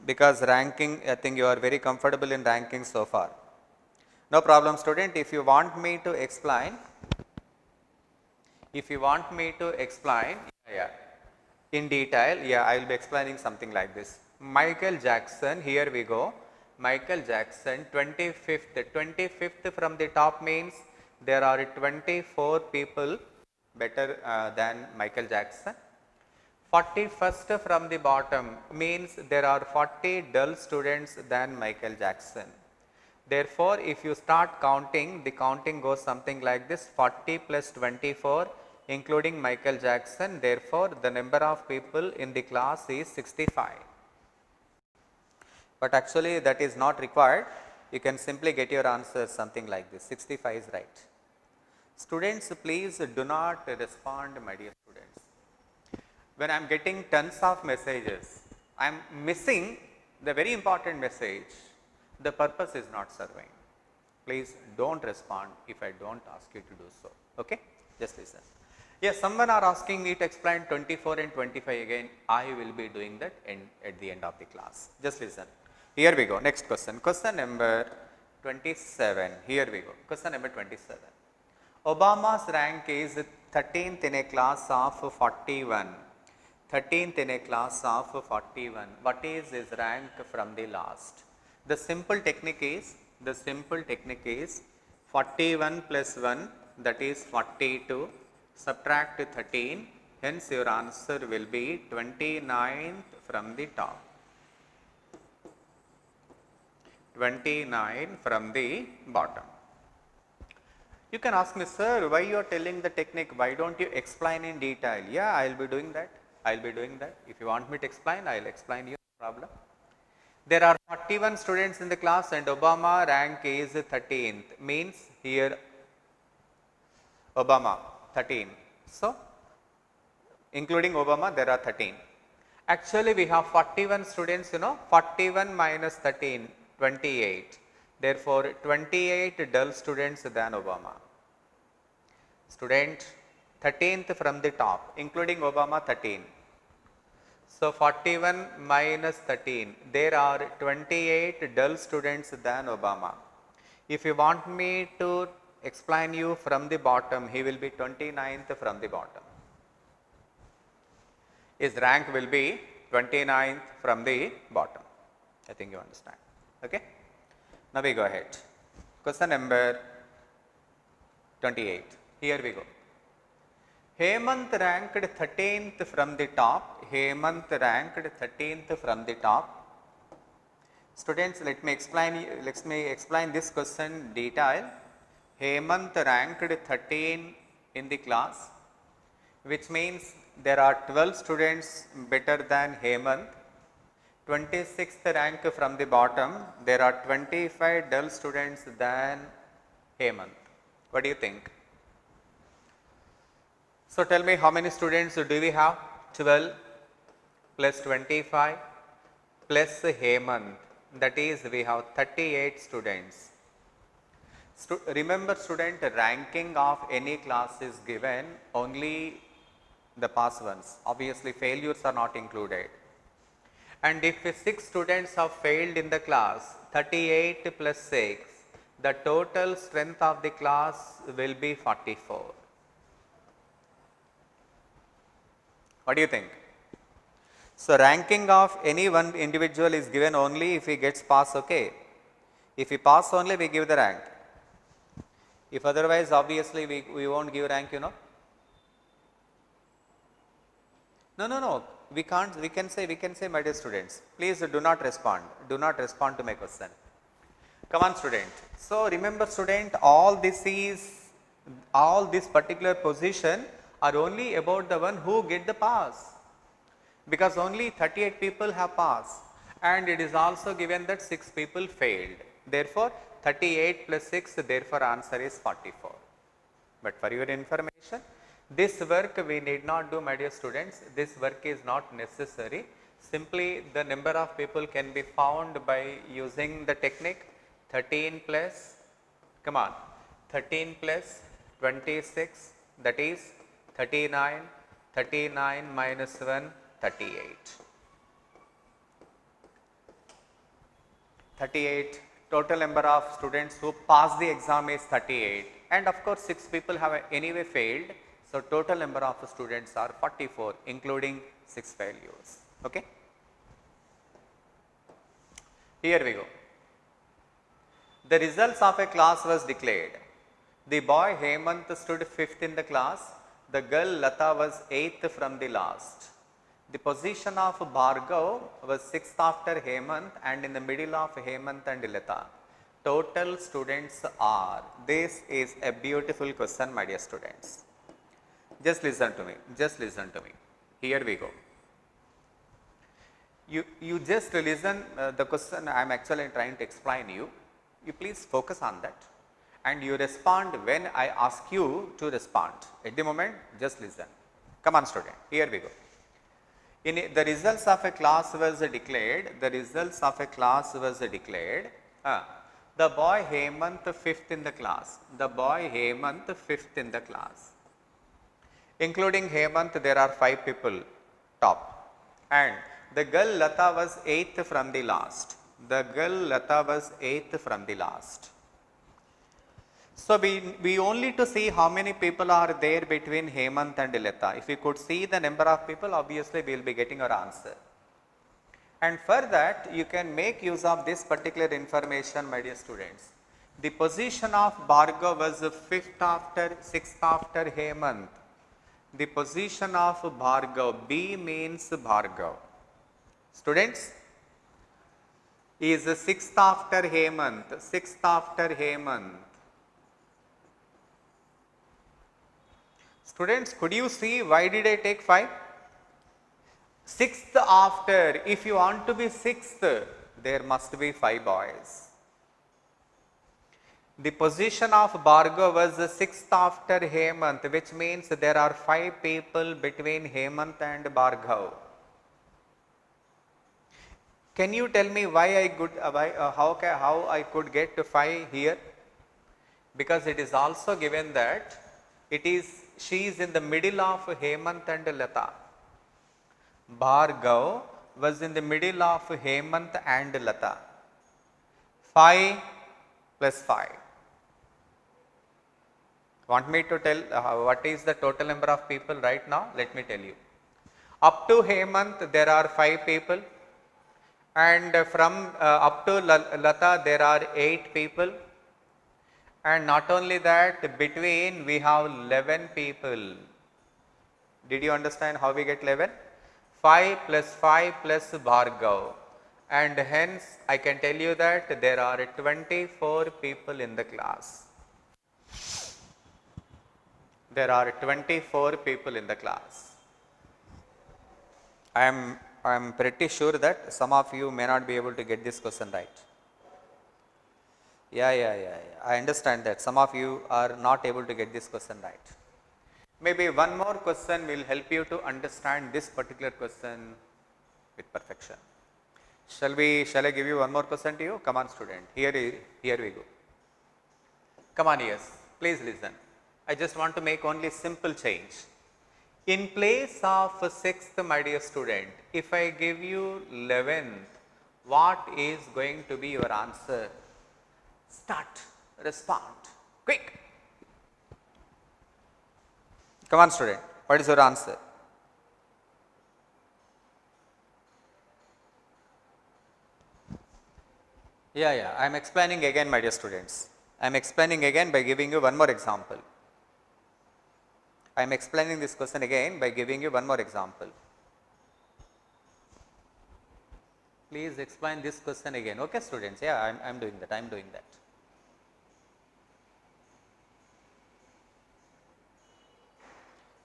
because ranking, I think you are very comfortable in ranking so far. No problem, student. If you want me to explain, yeah, in detail, yeah, I will be explaining something like this. Michael Jackson, here we go. Michael Jackson, 25th from the top means there are 24 people better than Michael Jackson. 41st from the bottom means there are 40 dull students than Michael Jackson. Therefore, if you start counting, the counting goes something like this: 40 plus 24 including Michael Jackson. Therefore, the number of people in the class is 65. But actually that is not required. You can simply get your answer something like this: 65 is right. Students, please do not respond, my dear students. When I am getting tons of messages, I am missing the very important message. The purpose is not serving. Please do not respond if I do not ask you to do so. Okay? Just listen. Yes, someone are asking me to explain 24 and 25 again. I will be doing that at the end of the class. Just listen. Here we go. Next question. Question number 27. Here we go. Question number 27. Obama's rank is 13th in a class of 41. 13th in a class of 41. What is his rank from the last? The simple technique is 41 plus 1, that is 42, subtract 13, hence your answer will be 29th from the top. 29 from the bottom. You can ask me, sir, why you are telling the technique? Why don't you explain in detail? Yeah, I will be doing that. I will be doing that. If you want me to explain, I will explain you. No problem. There are 41 students in the class and Obama rank is 13th. Means here Obama 13. So, including Obama, there are 13. Actually, we have 41 students, 41 minus 13, 28. Therefore, 28 dull students than Obama. Student 13th from the top, including Obama 13. So, 41 minus 13, there are 28 dull students than Obama. If you want me to explain you from the bottom, he will be 29th from the bottom. His rank will be 29th from the bottom. I think you understand. Okay. Now we go ahead. Question number 28. Here we go. Hemant ranked 13th from the top. Hemant ranked 13th from the top. Students, let me explain this question detail. Hemant ranked 13 in the class, which means there are 12 students better than Hemant. 26th rank from the bottom, there are 25 dull students than Hemant. What do you think? So, tell me how many students do we have? 12 plus 25 plus Hemant, that is we have 38 students. Remember student, ranking of any class is given only the pass ones, obviously failures are not included. And if 6 students have failed in the class, 38 plus 6, the total strength of the class will be 44. What do you think? So, ranking of any one individual is given only if he gets pass, okay. If he pass only, we give the rank. If otherwise, obviously we won't give rank, No. We can't, we can say, my dear students, please do not respond to my question. Come on student. So, remember student, all this particular position are only about the one who get the pass, because only 38 people have passed and it is also given that 6 people failed. Therefore, 38 plus 6, therefore answer is 44. But for your information, this work we need not do, my dear students. This work is not necessary. Simply the number of people can be found by using the technique 13 plus, 13 plus 26, that is 39, 39 minus 1, 38. 38, total number of students who passed the exam is 38, and of course 6 people have anyway failed. So, total number of students are 44, including 6 failures. Okay. Here we go. The results of a class was declared. The boy Hemant stood 5th in the class. The girl Lata was 8th from the last. The position of Bhargav was 6th after Hemant and in the middle of Hemant and Lata. Total students are. This is a beautiful question, my dear students. Just listen to me. Here we go. You just listen the question I am actually trying to explain you. You please focus on that and you respond when I ask you to respond. At the moment, just listen. Come on student, here we go. The results of a class was declared. The boy Hemant 5th in the class. Including Hemant, there are 5 people top, and the girl Lata was 8th from the last. So, we only to see how many people are there between Hemant and Lata. If we could see the number of people, obviously we will be getting our answer. And for that, you can make use of this particular information, my dear students. The position of Bhargav was 5th after 6th after Hemant. The position of Bhargav, B means Bhargav. Students, is 6th after Hemant, 6th after Hemant. Students, could you see why did I take 5? 6th after, if you want to be 6th, there must be 5 boys. The position of Bhargav was 6th after Hemant, which means there are 5 people between Hemant and Bhargav. Can you tell me why I could, how I could get to 5 here? Because it is also given that she is in the middle of Hemant and Lata. Bhargav was in the middle of Hemant and Lata. 5 plus 5. Want me to tell what is the total number of people right now? Let me tell you. Up to Hemant there are 5 people, and from up to Lata there are 8 people, and not only that, between we have 11 people. Did you understand how we get 11? 5 plus 5 plus Bhargav, and hence I can tell you that there are 24 people in the class. There are 24 people in the class. I am pretty sure that some of you may not be able to get this question right. Yeah. I understand that some of you are not able to get this question right. Maybe one more question will help you to understand this particular question with perfection. Shall I give you one more question to you? Come on, student. Here we go. Come on, yes. Please listen. I just want to make only simple change. In place of 6th, my dear student, if I give you 11th, what is going to be your answer? Start, respond, quick. Come on, student, what is your answer? Yeah, I am explaining again, my dear students. I am explaining again by giving you one more example. I am explaining this question again by giving you one more example. Please explain this question again. Okay, students? Yeah, I am doing that. I am doing that.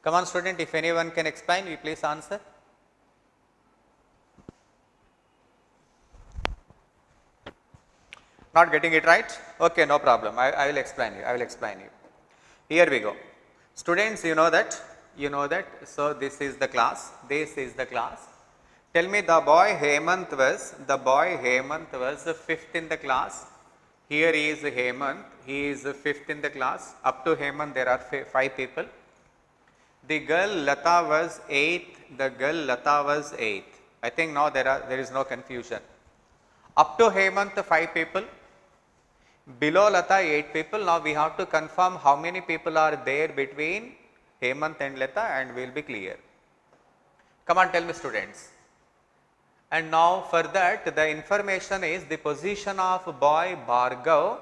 Come on, student. If anyone can explain, you please answer. Not getting it right? Okay, no problem. I will explain you. I will explain you. Here we go. Students, you know that. So this is the class. This is the class. Tell me, the boy Hemant was 5th in the class. Here is Hemant. He is 5th in the class. Up to Hemant there are 5 people. The girl Lata was 8th. I think now there is no confusion. Up to Hemant 5 people. Below Lata 8 people. Now we have to confirm how many people are there between Hemant and Lata, and we will be clear. Come on, tell me, students. And now for that, the information is the position of boy Bhargav.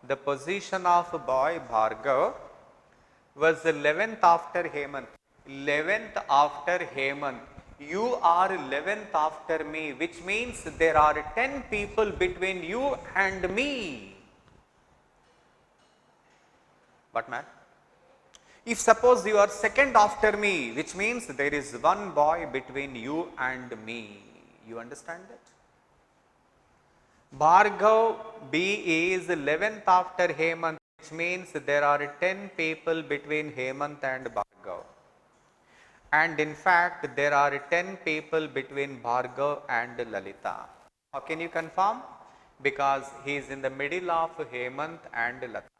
The position of boy Bhargav was 11th after Hemant. 11th after Hemant. You are 11th after me, which means there are 10 people between you and me. What, man? If suppose you are 2nd after me, which means there is one boy between you and me. You understand that? Bhargav B is 11th after Hemant, which means there are 10 people between Hemant and Bhargav. And in fact, there are 10 people between Bhargav and Lalita. How can you confirm? Because he is in the middle of Hemant and Lata.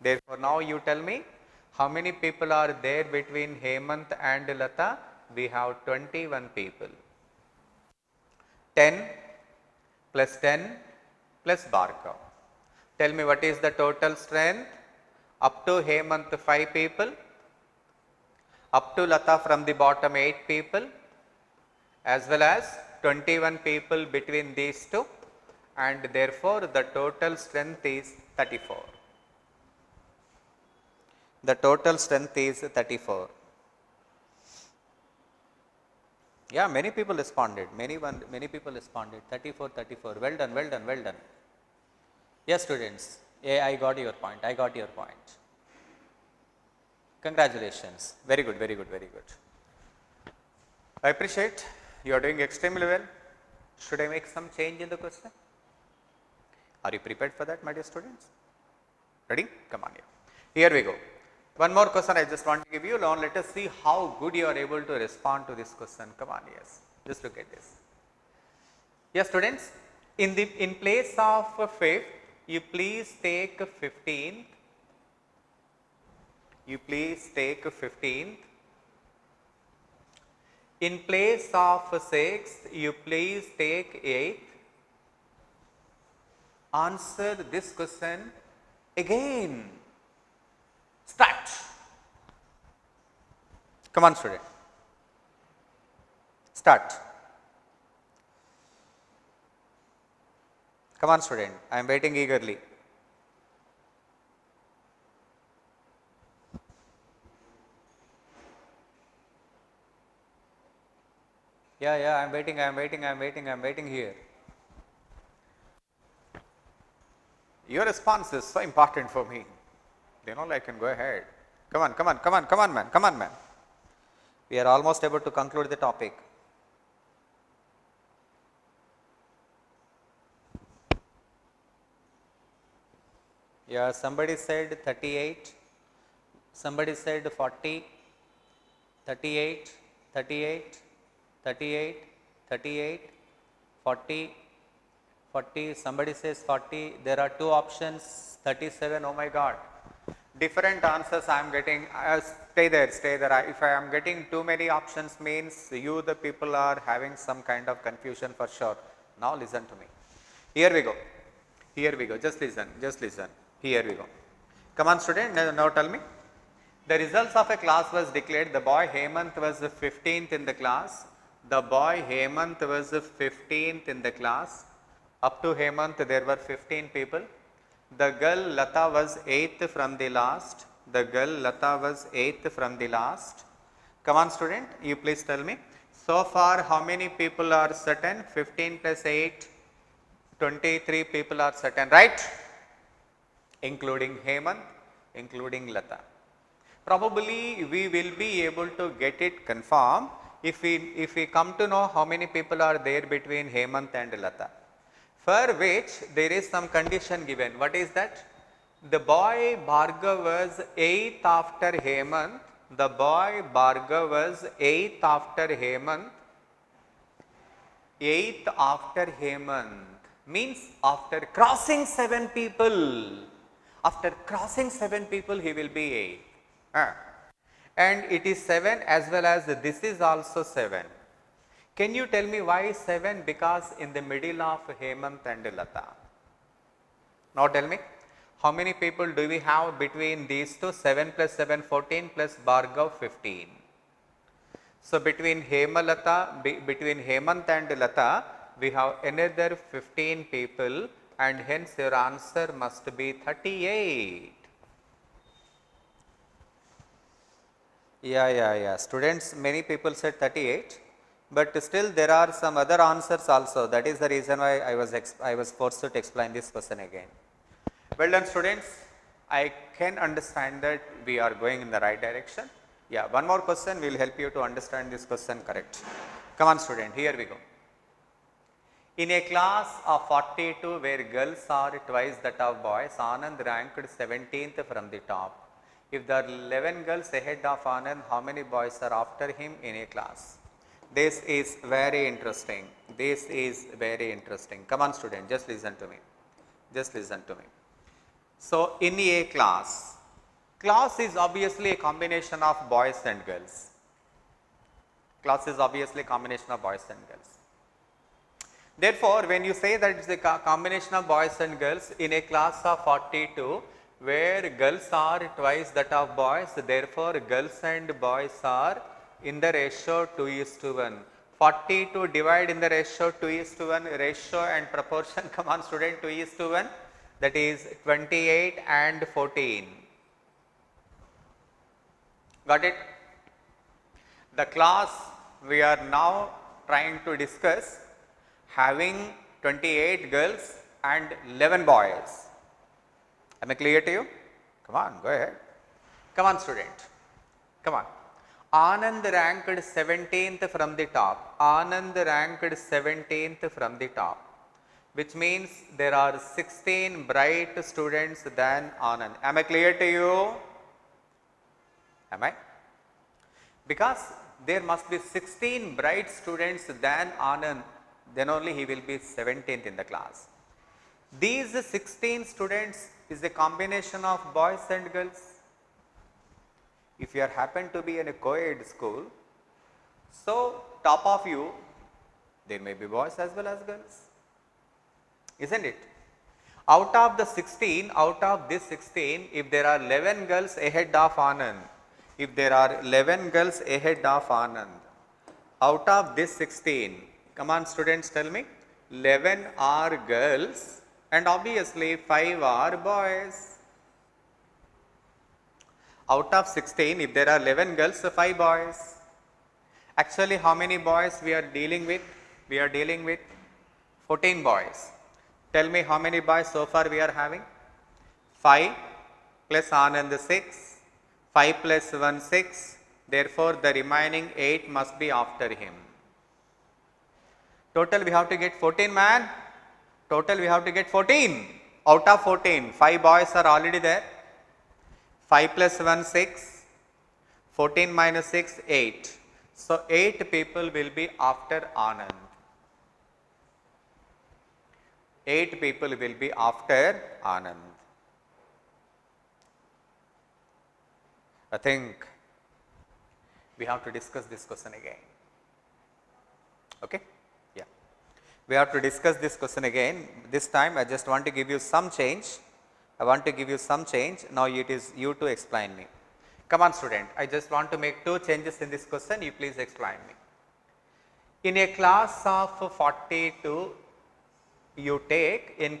Therefore, now you tell me, how many people are there between Hemant and Lata? We have 21 people. 10 plus Bhargav. Tell me what is the total strength? Up to Hemant 5 people, up to Lata from the bottom 8 people, as well as 21 people between these two, and therefore the total strength is 34. The total strength is 34. Yeah, many people responded, many people responded, 34, 34, well done, well done, well done. Yes, students, yeah, I got your point, I got your point. Congratulations, very good, very good, very good. I appreciate you are doing extremely well. Should I make some change in the question? Are you prepared for that, my dear students? Ready? Come on here. Here we go. One more question I just want to give you. Now let us see how good you are able to respond to this question. Come on, yes. Just look at this. Yes, students, in place of 5th, you please take 15th. You please take 15th. In place of 6th, you please take 8th. Answer this question again. Start. Come on, student. Start. Come on, student. I am waiting eagerly. Yeah, I am waiting here. Your response is so important for me. Then only I can go ahead. Come on, man. We are almost able to conclude the topic. Yeah, somebody said 38, somebody said 40, 38, 38, 38, 38, 40, 40, somebody says 40, there are two options, 37, oh my God. Different answers I am getting, stay there. If I am getting too many options means you the people are having some kind of confusion for sure. Now listen to me. Here we go, just listen. Here we go. Come on student, now tell me. The results of a class was declared. The boy Hemant was the 15th in the class. The boy Hemant was the 15th in the class. Up to Hemant there were 15 people. The girl Lata was 8th from the last. Come on student, you please tell me. So far how many people are certain? 15 plus 8, 23 people are certain, right? Including Hemant, including Lata. Probably we will be able to get it confirmed if we come to know how many people are there between Hemant and Lata. For which there is some condition given. What is that? The boy Bhargav was 8th after Hemant. The boy Bhargav was 8th after Hemant. 8th after Hemant means after crossing 7 people. After crossing 7 people he will be 8th. And it is 7 as well as this is also 7. Can you tell me why 7? Because in the middle of Hemant and Lata. Now tell me, how many people do we have between these two? 7 plus 7, 14 plus Bhargav, 15. So between between Hemant and Lata, we have another 15 people, and hence your answer must be 38. Yeah. Students, many people said 38. But still there are some other answers also. That is the reason why I was forced to explain this question again. Well done students. I can understand that we are going in the right direction. Yeah, one more question will help you to understand this question correct. Come on student, here we go. In a class of 42 where girls are twice that of boys, Anand ranked 17th from the top. If there are 11 girls ahead of Anand, how many boys are after him in a class? This is very interesting. Come on student, just listen to me. So in a class is obviously a combination of boys and girls. Therefore, when you say that it is a combination of boys and girls in a class of 42, where girls are twice that of boys, therefore, girls and boys are in the ratio 2:1. 42 divide in the ratio 2:1, ratio and proportion, come on student, 2:1, that is 28 and 14. Got it? The class we are now trying to discuss having 28 girls and 11 boys. Am I clear to you? Come on, go ahead. Come on student, come on. Anand ranked 17th from the top. Anand ranked 17th from the top, which means there are 16 bright students than Anand. Am I clear to you? Am I? Because there must be 16 bright students than Anand, then only he will be 17th in the class. These 16 students is a combination of boys and girls. If you are happen to be in a co-ed school, so top of you, there may be boys as well as girls, isn't it? Out of the 16, out of this 16, if there are 11 girls ahead of Anand, if there are 11 girls ahead of Anand, out of this 16, come on students, tell me, 11 are girls and obviously 5 are boys. Out of 16, if there are 11 girls, 5 boys. Actually, how many boys we are dealing with? We are dealing with 14 boys. Tell me how many boys so far we are having? 5 plus Anand 6, 5 plus 1 6, therefore the remaining 8 must be after him. Total we have to get 14 man, total we have to get 14. Out of 14, 5 boys are already there, 5 plus 1 6, 14 minus 6 8. So, 8 people will be after Anand. 8 people will be after Anand. I think we have to discuss this question again. Okay? Yeah. We have to discuss this question again. This time I just want to give you some change. I want to give you some change. Now it is you to explain me. Come on student, I just want to make 2 changes in this question. You please explain me. In a class of 42, you take in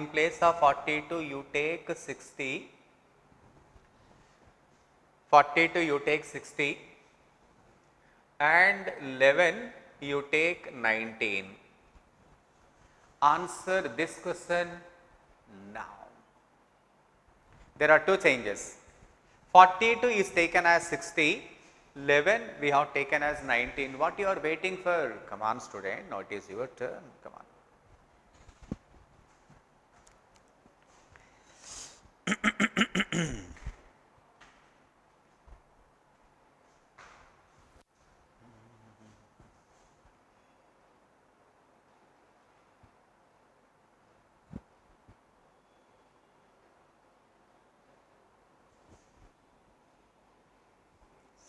place of 42 you take 60, 42 you take 60 and 11 you take 19. Answer this question now. There are 2 changes. 42 is taken as 60, 11 we have taken as 19. What you are waiting for? Come on student, now it is your turn. Come on.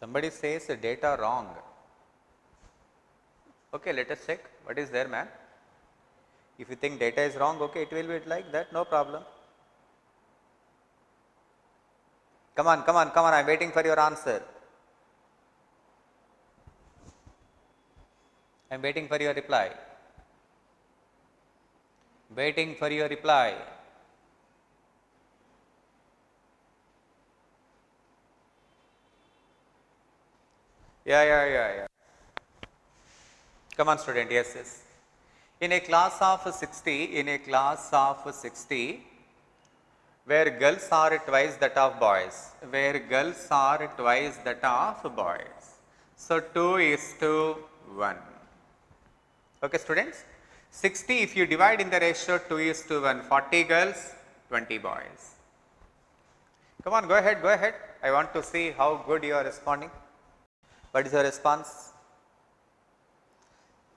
Somebody says the data wrong. Okay, let us check what is there, man. If you think data is wrong, okay, it will be like that, no problem. Come on, come on, come on, I am waiting for your answer. I am waiting for your reply. Waiting for your reply. Yeah. Come on student, yes. In a class of 60, where girls are twice that of boys, So 2:1. Okay students, 60 if you divide in the ratio 2:1, 40 girls, 20 boys. Come on, go ahead. I want to see how good you are responding. What is your response?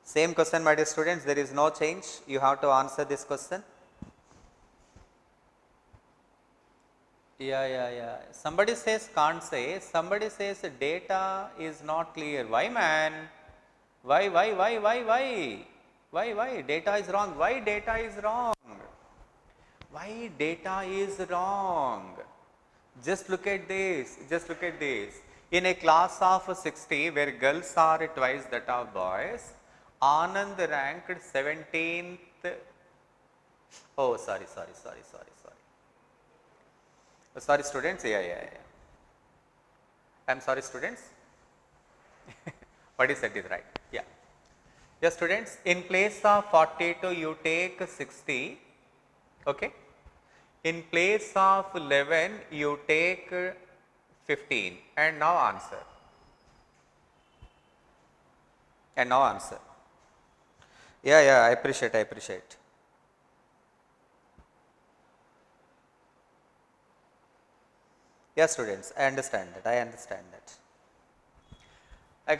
Same question, my dear students, there is no change. You have to answer this question. Yeah. Somebody says can't say. Somebody says data is not clear. Why, man? Why? Why? Data is wrong. Why data is wrong? Why data is wrong? Just look at this. Just look at this. In a class of 60 where girls are twice that of boys, Anand ranked 17th. Oh, sorry. Sorry students. Yeah. I am sorry students. What is said is right. Yeah. Yes students, in place of 42 you take 60. Okay. In place of 11 you take 15 and now answer. Yeah, I appreciate. Yes students, I understand that. I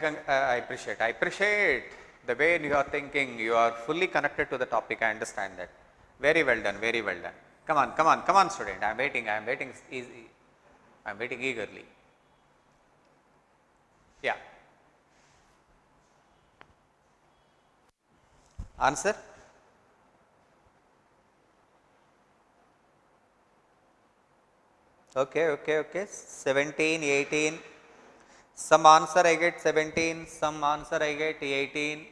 appreciate the way you are thinking, you are fully connected to the topic, I understand that. Very well done. Come on student, I am waiting eagerly. Yeah. Answer? Okay. 17, 18. Some answer I get 17, some answer I get 18.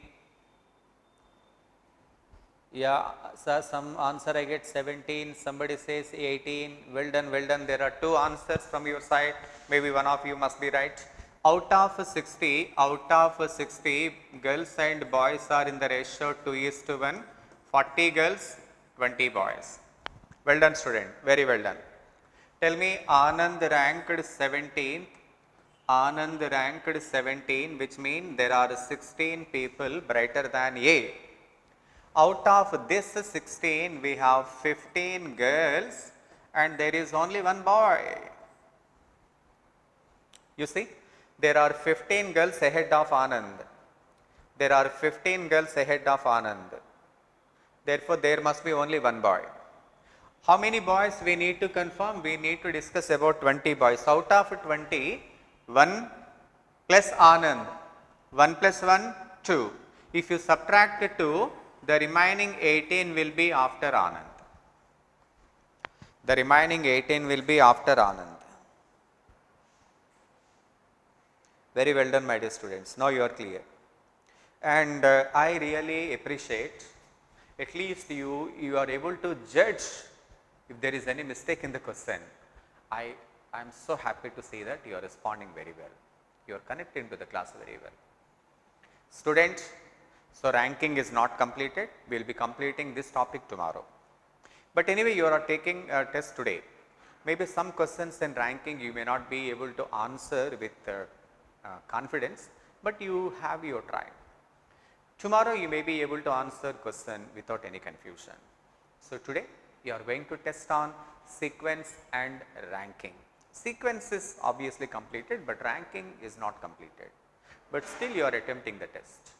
Yeah, sir, some answer I get 17, somebody says 18. Well done. There are two answers from your side. Maybe one of you must be right. Out of 60, girls and boys are in the ratio 2:1. 40 girls, 20 boys. Well done student, very well done. Tell me, Anand ranked 17th. Anand ranked 17, which means there are 16 people brighter than A. Out of this 16, we have 15 girls and there is only one boy. You see, there are 15 girls ahead of Anand. Therefore, there must be only one boy. How many boys we need to confirm? We need to discuss about 20 boys. Out of 20, 1 plus Anand. 1 plus 1, 2. If you subtract 2, the remaining 18 will be after Anand. Very well done, my dear students. Now you are clear. And I really appreciate, at least you are able to judge if there is any mistake in the question. I am so happy to see that you are responding very well. You are connecting to the class very well. Students, so ranking is not completed. We will be completing this topic tomorrow. But anyway, you are taking a test today. Maybe some questions in ranking you may not be able to answer with confidence, but you have your try. Tomorrow you may be able to answer question without any confusion. So today you are going to test on sequence and ranking. Sequence is obviously completed, but ranking is not completed. But still you are attempting the test.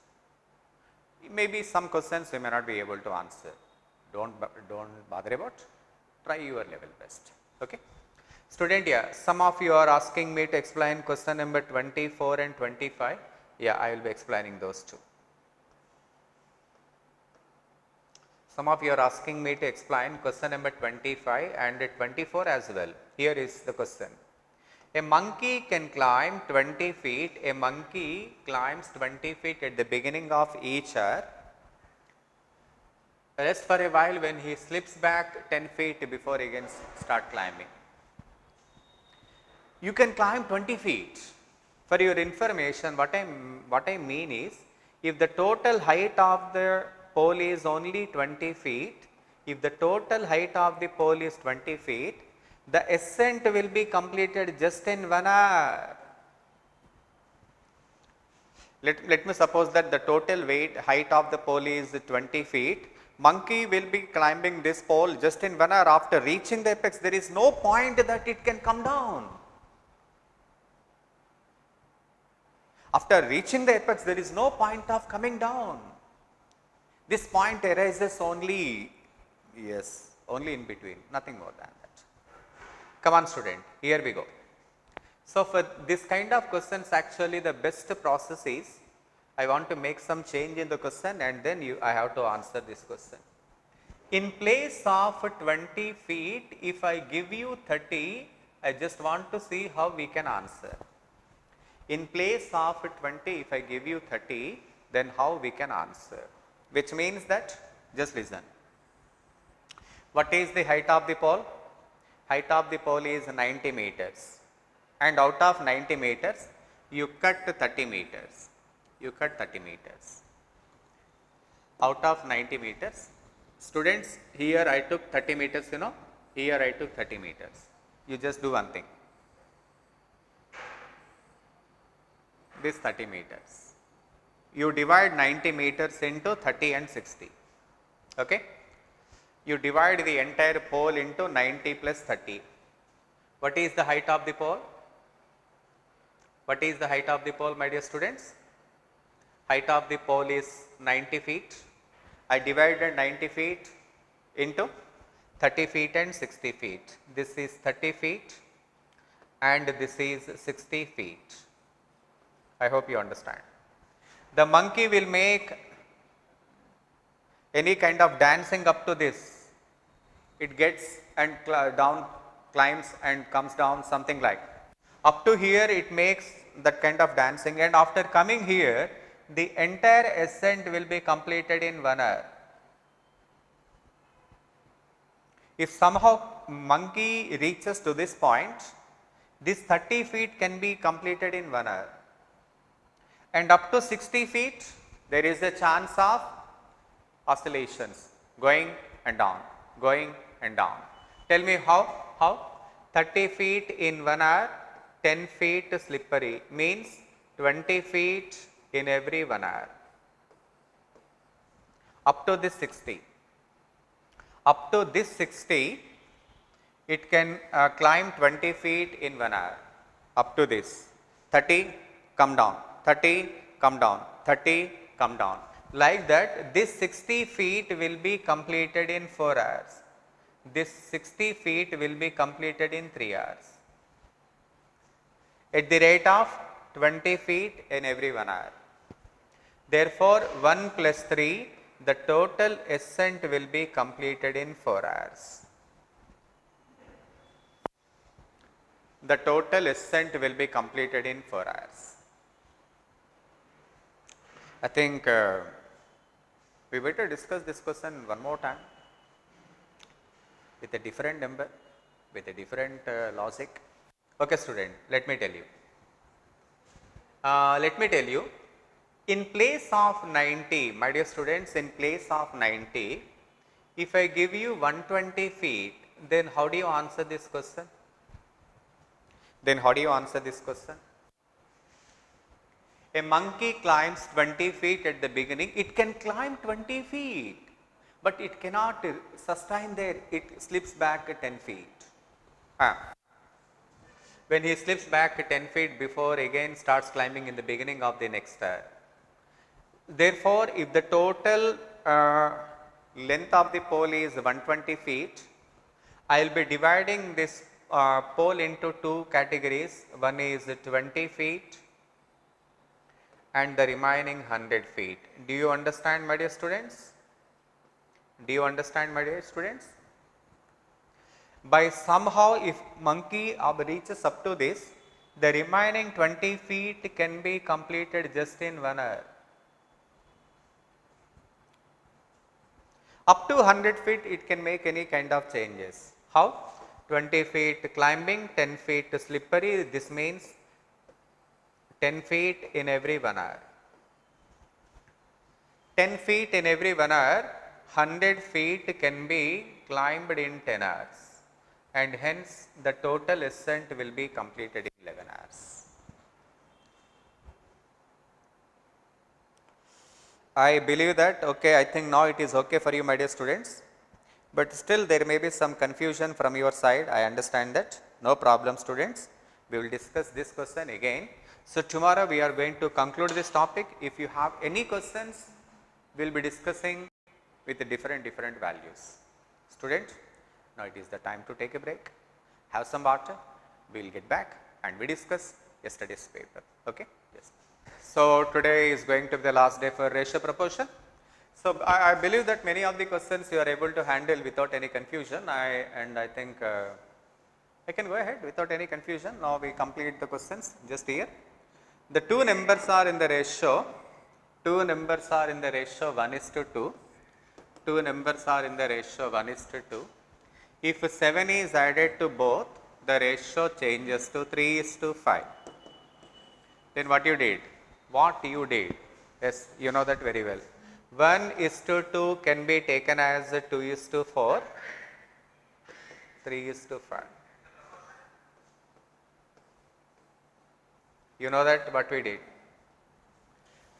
Maybe some questions you may not be able to answer. Don't bother about. Try your level best. Okay. Student, yeah, some of you are asking me to explain question number 24 and 25. Yeah, I will be explaining those two. Some of you are asking me to explain question number 25 and 24 as well. Here is the question. A monkey can climb 20 feet. A monkey climbs 20 feet at the beginning of each hour. Rest for a while when he slips back 10 feet before he can start climbing. You can climb 20 feet. For your information, what I mean is, if the total height of the pole is only 20 feet, if the total height of the pole is 20 feet, the ascent will be completed just in 1 hour. Let me suppose that the total height of the pole is 20 feet. Monkey will be climbing this pole just in 1 hour. After reaching the apex, there is no point that it can come down. After reaching the apex, there is no point of coming down. This point arises only, yes, only in between, nothing more than that. Come on student, here we go. So for this kind of questions, actually the best process is I want to make some change in the question and then I have to answer this question. In place of 20 feet, if I give you 30, I just want to see how we can answer. In place of 20, if I give you 30, then how we can answer, which means that, just listen. What is the height of the pole? Height of the pole is 90 meters, and out of 90 meters, you cut 30 meters. You cut 30 meters. Out of 90 meters, students, here I took 30 meters, here I took 30 meters. You just do one thing. This 30 meters. You divide 90 meters into 30 and 60. Okay? You divide the entire pole into 90 plus 30. What is the height of the pole? What is the height of the pole, my dear students? Height of the pole is 90 feet. I divided 90 feet into 30 feet and 60 feet. This is 30 feet and this is 60 feet. I hope you understand. The monkey will make any kind of dancing up to this. It gets and down, climbs and comes down, something like. Up to here it makes that kind of dancing, and after coming here, the entire ascent will be completed in 1 hour. If somehow monkey reaches to this point, this 30 feet can be completed in 1 hour. And up to 60 feet, there is a chance of oscillations, going and down, going and down. Tell me how? 30 feet in 1 hour, 10 feet slippery, means 20 feet in every 1 hour. Up to this 60. Up to this 60, it can climb 20 feet in 1 hour. Up to this. 30, come down. 30, come down. 30, come down. Like that, this 60 feet will be completed in 4 hours. This 60 feet will be completed in 3 hours. At the rate of 20 feet in every 1 hour. Therefore, 1 plus 3, the total ascent will be completed in 4 hours. The total ascent will be completed in 4 hours. I think we better discuss this question one more time with a different number, with a different logic. Okay, student, let me tell you. In place of 90, my dear students, in place of 90, if I give you 120 feet, then how do you answer this question? A monkey climbs 20 feet at the beginning. It can climb 20 feet, but it cannot sustain there. It slips back 10 feet. When he slips back 10 feet before again starts climbing in the beginning of the next step. Therefore, if the total length of the pole is 120 feet, I will be dividing this pole into 2 categories. One is 20 feet and the remaining 100 feet. Do you understand, my dear students? By somehow, if monkey reaches up to this, the remaining 20 feet can be completed just in 1 hour. Up to 100 feet, it can make any kind of changes. How? 20 feet climbing, 10 feet slippery. This means 10 feet in every 1 hour. 10 feet in every 1 hour, 100 feet can be climbed in 10 hours, and hence the total ascent will be completed in 11 hours. I believe that, okay, I think now it is okay for you, my dear students, but still there may be some confusion from your side. I understand that. No problem, students. We will discuss this question again. So, tomorrow we are going to conclude this topic. If you have any questions, we will be discussing with the different values. Student, now it is the time to take a break, have some water. We will get back and we discuss yesterday's paper. Okay? Yes. So today is going to be the last day for ratio proportion. So I believe that many of the questions you are able to handle without any confusion. I think I can go ahead without any confusion. Now we complete the questions just here. The two numbers are in the ratio. Two numbers are in the ratio 1:2. Two numbers are in the ratio 1:2. If 7 is added to both, the ratio changes to 3:5. Then what you did? What you did? Yes, you know that very well. 1:2 can be taken as 2:4, 3:5. You know that what we did?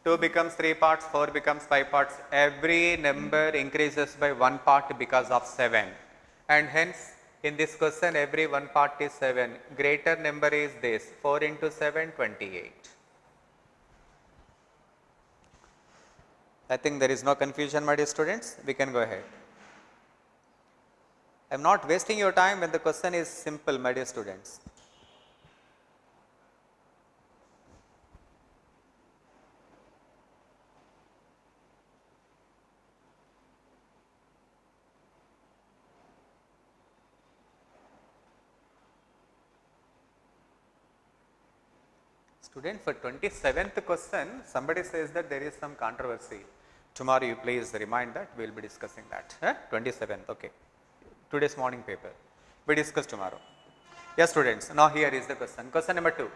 2 becomes 3 parts, 4 becomes 5 parts. Every number increases by 1 part because of 7. And hence, in this question, every 1 part is 7. Greater number is this, 4 into 7, 28. I think there is no confusion, my dear students. We can go ahead. I am not wasting your time when the question is simple, my dear students. Student, for 27th question, somebody says that there is some controversy. Tomorrow you please remind that, we will be discussing that. 27th, okay. Today's morning paper. We discuss tomorrow. Yes, students, now here is the question. Question number 2.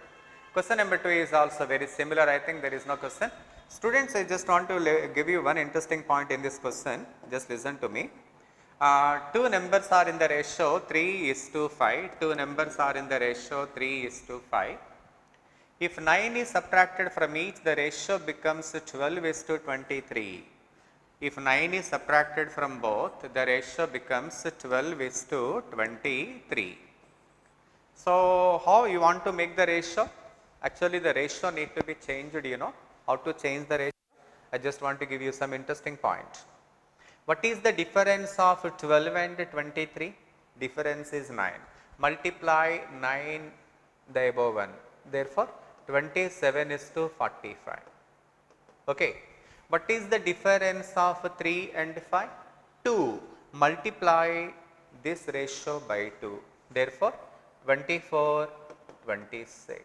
Question number 2 is also very similar. I think there is no question. Students, I just want to give you one interesting point in this question. Just listen to me. Two numbers are in the ratio 3:5. Two numbers are in the ratio 3:5. If 9 is subtracted from each, the ratio becomes 12:23. If 9 is subtracted from both, the ratio becomes 12:23. So, how you want to make the ratio? Actually, the ratio need to be changed, you know. How to change the ratio? I just want to give you some interesting point. What is the difference of 12 and 23? Difference is 9. Multiply 9 the above one. Therefore, 27:45. Okay. What is the difference of 3 and 5? 2. Multiply this ratio by 2. Therefore, 24:26.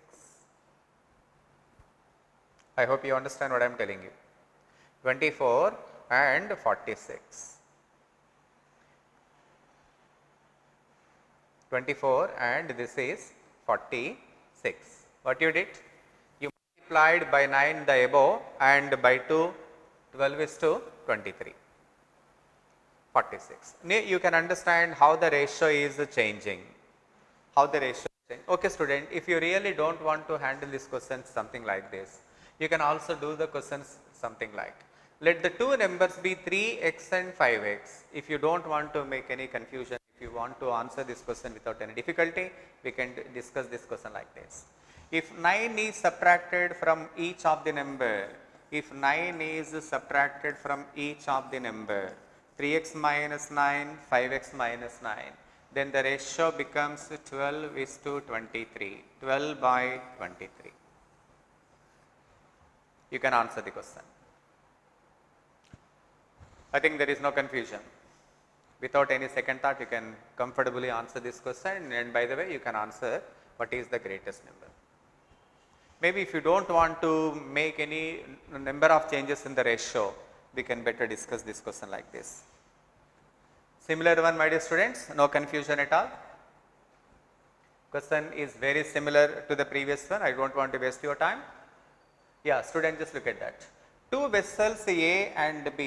I hope you understand what I am telling you. 24 and 46. 24 and this is 46. What you did? You multiplied by 9 the above and by 2, 12:23. 46. You can understand how the ratio is changing. How the ratio is changing. Okay, student, if you really don't want to handle this question something like this, you can also do the questions something like, let the two numbers be 3x and 5x. If you don't want to make any confusion, if you want to answer this question without any difficulty, we can discuss this question like this. If 9 is subtracted from each of the number, if 9 is subtracted from each of the number, 3x minus 9, 5x minus 9, then the ratio becomes 12:23, 12/23. You can answer the question. I think there is no confusion. Without any second thought, you can comfortably answer this question, and by the way, you can answer what is the greatest number. Maybe if you don't want to make any number of changes in the ratio, we can better discuss this question like this. Similar one, my dear students, no confusion at all. Question is very similar to the previous one. I don't want to waste your time. Yeah, student, just look at that. Two vessels A and B,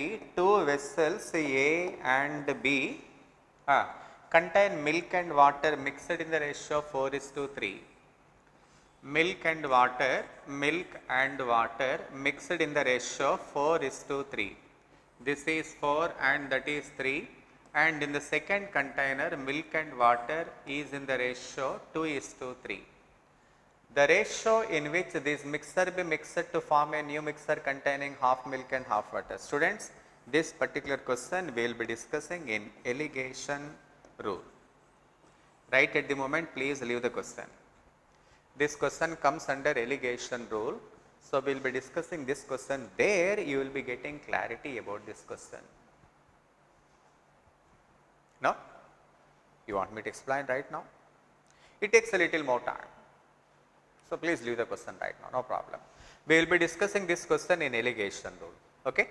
contain milk and water mixed in the ratio 4:3. Milk and water mixed in the ratio 4:3. This is 4 and that is 3, and in the second container milk and water is in the ratio 2:3. The ratio in which this mixture be mixed to form a new mixture containing half milk and half water. Students, this particular question we will be discussing in elimination rule. Right at the moment, please leave the question. This question comes under elimination rule. So, we will be discussing this question, there you will be getting clarity about this question. No? You want me to explain right now? It takes a little more time. So, please leave the question right now, no problem. We will be discussing this question in alligation rule. Okay?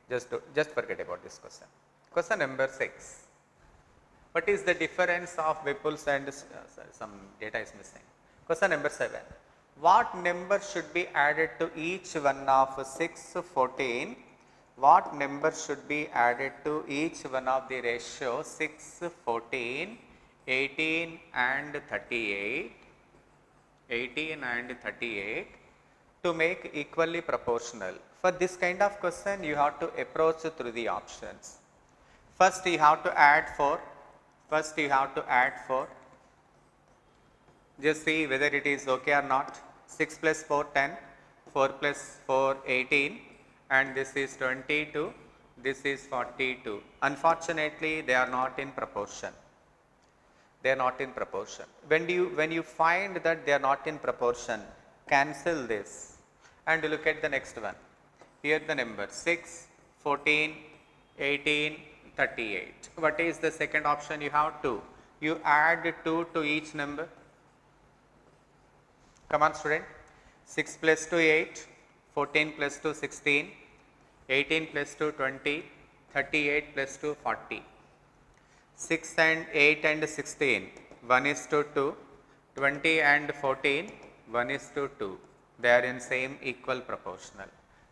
Just forget about this question. Question number 6. What is the difference of Whipple's and some data is missing. Question number 7. What number should be added to each one of 6, 14? What number should be added to each one of the ratio 6, 14, 18 and 38, 18 and 38 to make equally proportional? For this kind of question, you have to approach through the options. First, you have to add 4. First, you have to add 4. Just see whether it is okay or not. 6 plus 4, 10, 4 plus 4, 18, and this is 22, this is 42. Unfortunately, they are not in proportion. They are not in proportion. When you find that they are not in proportion, cancel this and look at the next one. Here the number 6, 14, 18, 38. What is the second option? You have 2. You add 2 to each number. Come on student. 6 plus 2, 8, 14 plus 2, 16, 18 plus 2, 20, 38 plus 2, 40. 6 and 8 and 16, 1 is to 2, 20 and 14, 1 is to 2. They are in same equal proportional.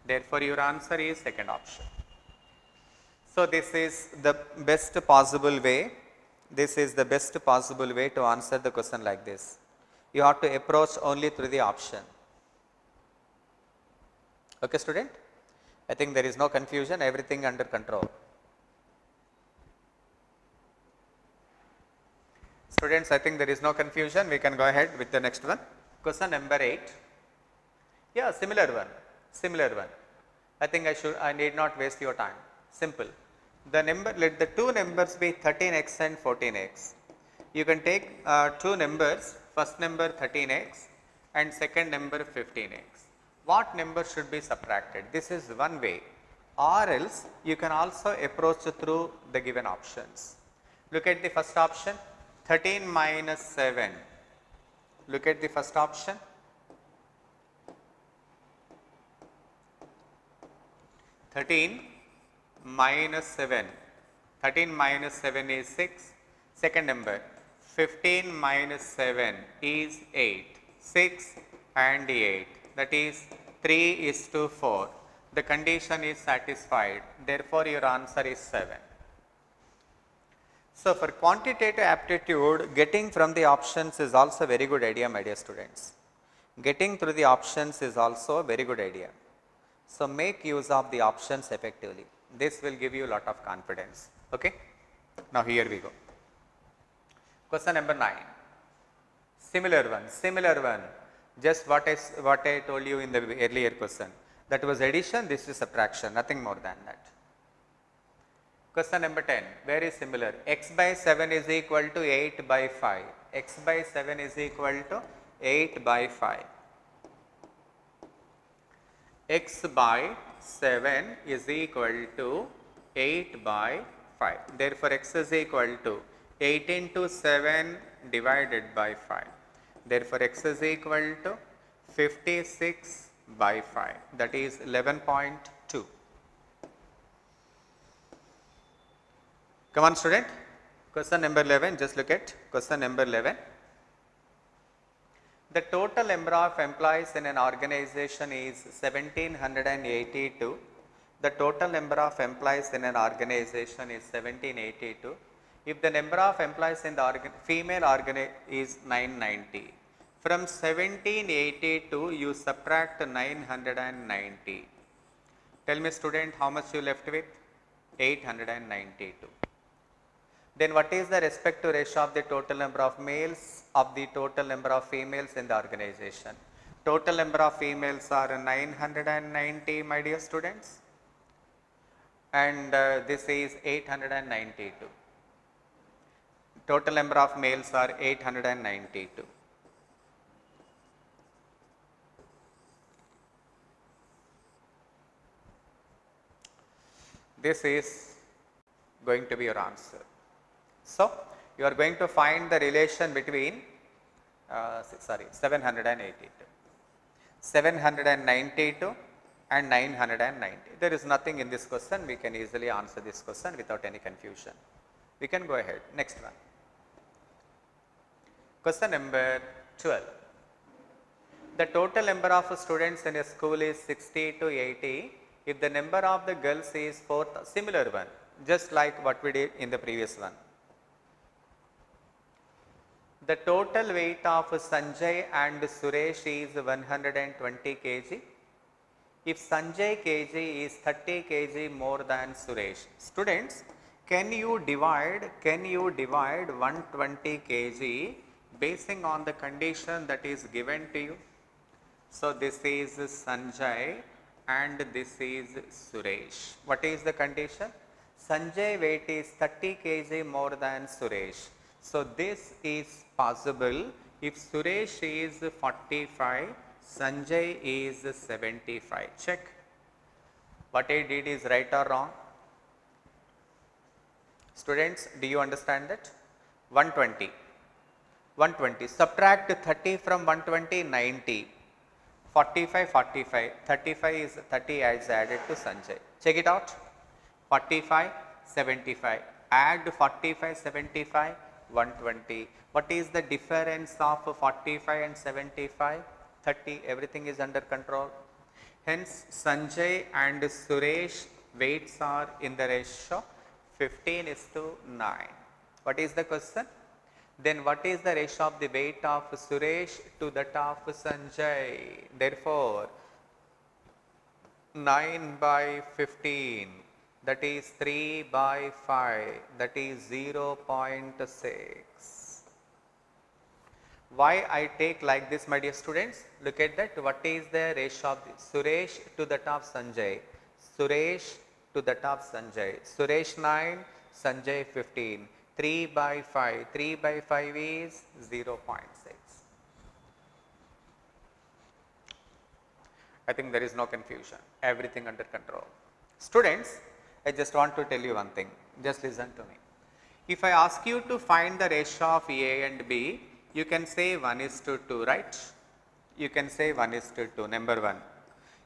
Therefore, your answer is second option. So, this is the best possible way. This is the best possible way to answer the question like this. You have to approach only through the option. Okay, student? I think there is no confusion, everything under control. Students, I think there is no confusion. We can go ahead with the next one. Question number 8. Yeah, similar one. Similar one. I think I need not waste your time. Simple. The number, let the two numbers be 13x and 14x. You can take two numbers, first number 13x and second number 15x. What number should be subtracted? This is one way, or else you can also approach through the given options. Look at the first option, 13 minus 7. Look at the first option. 13 minus 7. 13 minus 7 is 6. Second number, 15 minus 7 is 8. 6 and 8. That is 3 is to 4. The condition is satisfied. Therefore, your answer is 7. So, for quantitative aptitude, getting from the options is also a very good idea, my dear students. Getting through the options is also a very good idea. So, make use of the options effectively. This will give you a lot of confidence. Okay? Now, here we go. Question number 9. Similar one. Just what I told you in the earlier question. That was addition, this is subtraction, nothing more than that. Question number 10, very similar. X by 7 is equal to 8 by 5. X by 7 is equal to 8 by 5. X by 7 is equal to 8 by 5. Therefore, x is equal to 8 into 7 divided by 5. Therefore, x is equal to 56 by 5, that is 11.2. Come on student, question number 11, just look at question number 11. The total number of employees in an organization is 1782. The total number of employees in an organization is 1782. If the number of employees in the female organization is 990. From 1782, you subtract 990. Tell me student, how much you left with? 892. Then what is the respective ratio of the total number of males of the total number of females in the organization? Total number of females are 990, my dear students, and this is 892. Total number of males are 892. This is going to be your answer. So, you are going to find the relation between 782, 792 and 990. There is nothing in this question, we can easily answer this question without any confusion. We can go ahead. Next one. Question number 12. The total number of students in a school is 60 to 80. If the number of the girls is 4, similar one, just like what we did in the previous one. The total weight of Sanjay and Suresh is 120 kg. If Sanjay kg is 30 kg more than Suresh. Students, can you divide 120 kg basing on the condition that is given to you? So, this is Sanjay and this is Suresh. What is the condition? Sanjay weight is 30 kg more than Suresh. So, this is possible if Suresh is 45, Sanjay is 75. Check. What I did is right or wrong? Students, do you understand that? 120. 120. Subtract 30 from 120, 90. 45, 45. 35 is 30 is added to Sanjay. Check it out. 45, 75. Add 45, 75. 120. What is the difference of 45 and 75? 30. Everything is under control. Hence, Sanjay and Suresh weights are in the ratio 15:9. What is the question? Then what is the ratio of the weight of Suresh to that of Sanjay? Therefore, 9/15. That is 3/5, that is 0.6. Why I take like this, my dear students? Look at that. What is the ratio of Suresh to that of Sanjay? Suresh to that of Sanjay. Suresh 9, Sanjay 15. 3/5. 3/5 is 0.6. I think there is no confusion. Everything under control. Students, I just want to tell you one thing, just listen to me. If I ask you to find the ratio of A and B, you can say 1:2, right? You can say 1:2, number 1.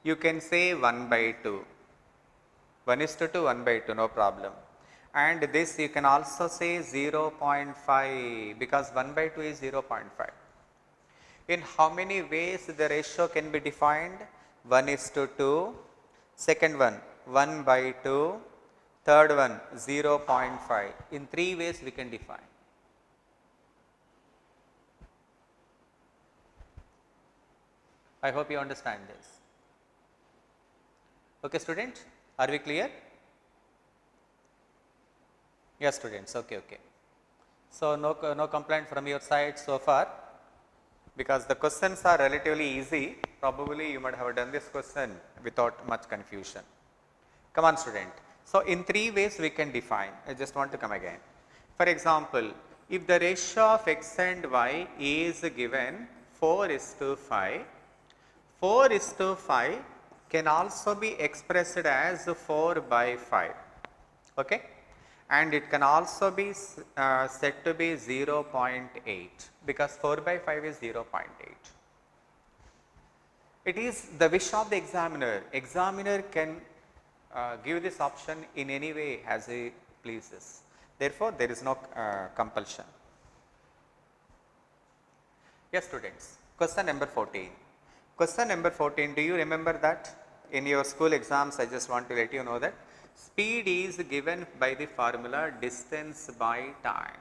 You can say 1/2. 1:2, 1/2, no problem. And this you can also say 0.5 because 1/2 is 0.5. In how many ways the ratio can be defined? 1:2, second one 1/2, third one 0.5. In 3 ways we can define. I hope you understand this. Okay, student, are we clear? Yes, students, okay. So, no complaint from your side so far, because the questions are relatively easy. Probably you might have done this question without much confusion. Come on, student. So, in 3 ways we can define. I just want to come again. For example, if the ratio of x and y is given 4:5, 4:5 can also be expressed as 4/5. Okay? And it can also be said to be 0.8 because 4/5 is 0.8. It is the wish of the examiner. Examiner can give this option in any way as he pleases. Therefore, there is no compulsion. Yes, students. Question number 14. Question number 14. Do you remember that in your school exams? I just want to let you know that speed is given by the formula distance by time.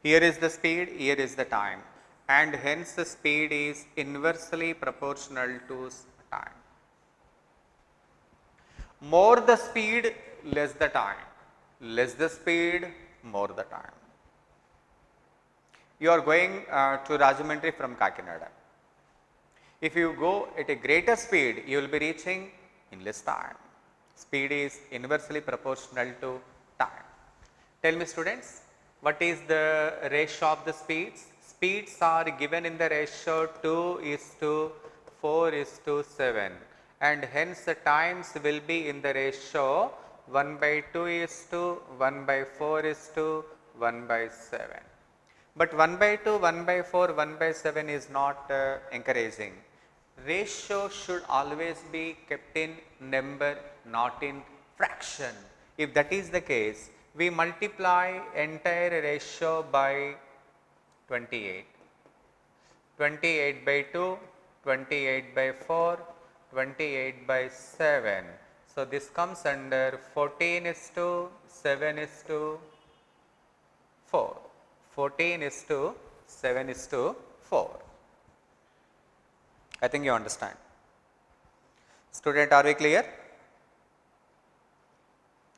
Here is the speed, here is the time, and hence the speed is inversely proportional to time. More the speed, less the time. Less the speed, more the time. You are going to Rajahmundry from Kakinada. If you go at a greater speed, you will be reaching in less time. Speed is inversely proportional to time. Tell me, students, what is the ratio of the speeds? Speeds are given in the ratio 2:4:7, and hence the times will be in the ratio 1 by 2 is to 1 by 4 is to 1 by 7. But 1 by 2, 1 by 4, 1 by 7 is not encouraging. Ratio should always be kept in number, not in fraction. If that is the case, we multiply entire ratio by 28. 28 by 2, 28 by 4, 28 by 7. So, this comes under 14 is to 7 is to 4. 14 is to 7 is to 4. I think you understand. Student, are we clear?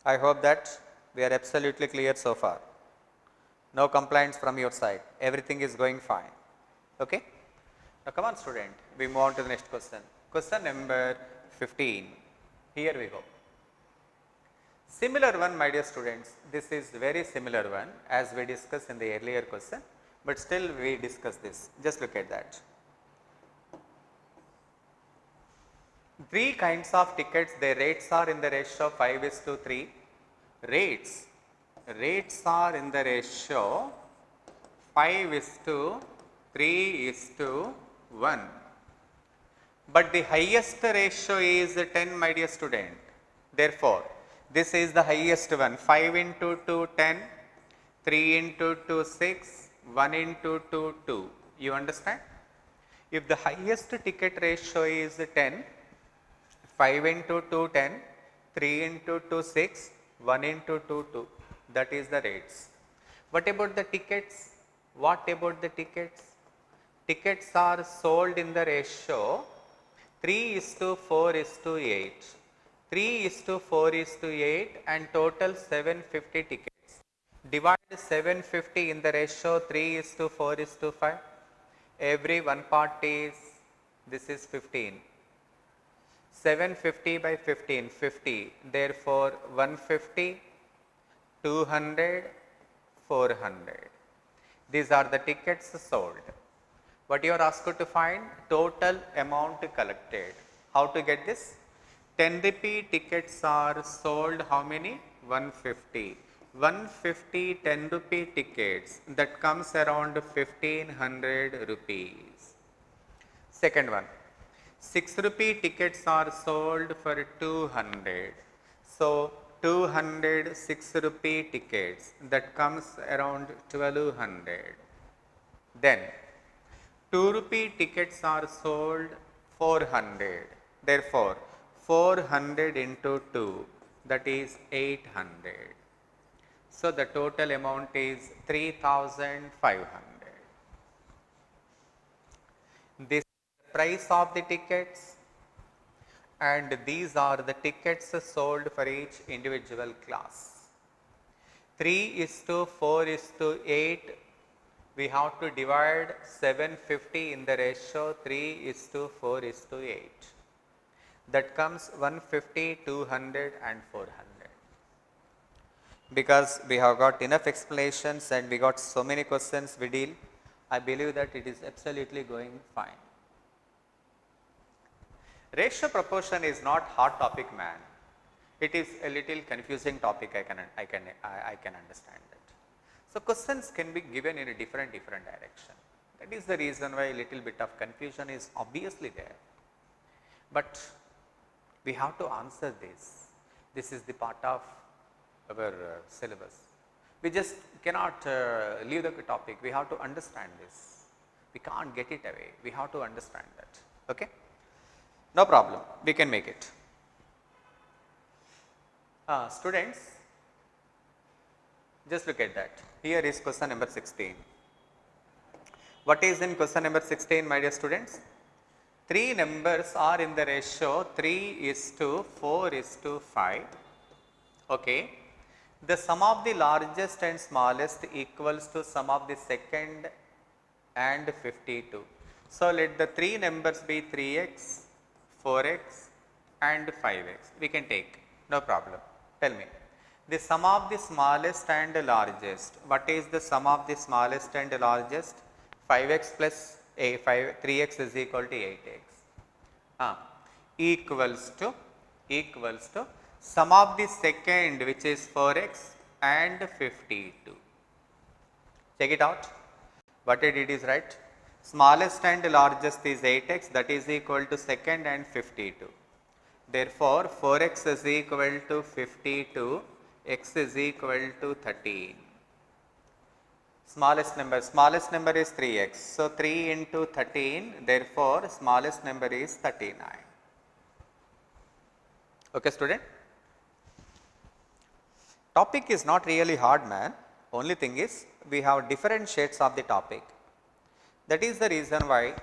I hope that we are absolutely clear so far. No complaints from your side. Everything is going fine. Okay? Now, come on student, we move on to the next question. Question number 15. Here we go. Similar one, my dear students, this is very similar one as we discussed in the earlier question, but still we discuss this. Just look at that. 3 kinds of tickets, their rates are in the ratio 5 is to 3. Rates are in the ratio 5 is to 3 is to 1. But the highest ratio is 10, my dear student. Therefore, this is the highest one. 5 into 2, 10, 3 into 2, 6, 1 into 2, 2. You understand? If the highest ticket ratio is 10, 5 into 2, 10, 3 into 2, 6, 1 into 2, 2. That is the rates. What about the tickets? What about the tickets? Tickets are sold in the ratio 3 is to 4 is to 8. 3 is to 4 is to 8 and total 750 tickets. Divide 750 in the ratio 3 is to 4 is to 5. Every one part is, this is 15. 750 by 15, 50. Therefore, 150, 200, 400. These are the tickets sold. What you are asked to find? Total amount collected. How to get this? 10 rupee tickets are sold how many? 150. 150 10 rupee tickets, that comes around 1500 rupees. Second one, 6 rupee tickets are sold for 200. So, 200 6 rupee tickets, that comes around 1200. Then 2 rupee tickets are sold 400. Therefore, 400 into 2, that is 800. So, the total amount is 3500. This is the price of the tickets, and these are the tickets sold for each individual class. 3 is to 4 is to 8. We have to divide 750 in the ratio 3 is to 4 is to 8. That comes 150, 200 and 400. Because we have got enough explanations and we got so many questions we deal, I believe that it is absolutely going fine. Ratio proportion is not hot topic, man. It is a little confusing topic. I can understand that. So, questions can be given in a different direction. That is the reason why a little bit of confusion is obviously there. But we have to answer this. This is the part of our syllabus. We just cannot leave the topic. We have to understand this. We can't get it away. We have to understand that. Okay? No problem. We can make it. Students, just look at that. Here is question number 16. What is in question number 16, my dear students? 3 numbers are in the ratio 3 is to 4 is to 5. Okay. The sum of the largest and smallest equals to sum of the second and 52. So, let the 3 numbers be 3x, 4x and 5x. We can take, no problem. Tell me, the sum of the smallest and the largest. What is the sum of the smallest and the largest? 5x plus 3x is equal to 8x. equals to sum of the second, which is 4x and 52. Check it out. What I did is right. Smallest and largest is 8x, that is equal to second and 52. Therefore, 4x is equal to 52, x is equal to 13. Smallest number is 3x. So, 3 into 13, therefore, smallest number is 39. Okay, student? Topic is not really hard, man. Only thing is, we have different shades of the topic. That is the reason why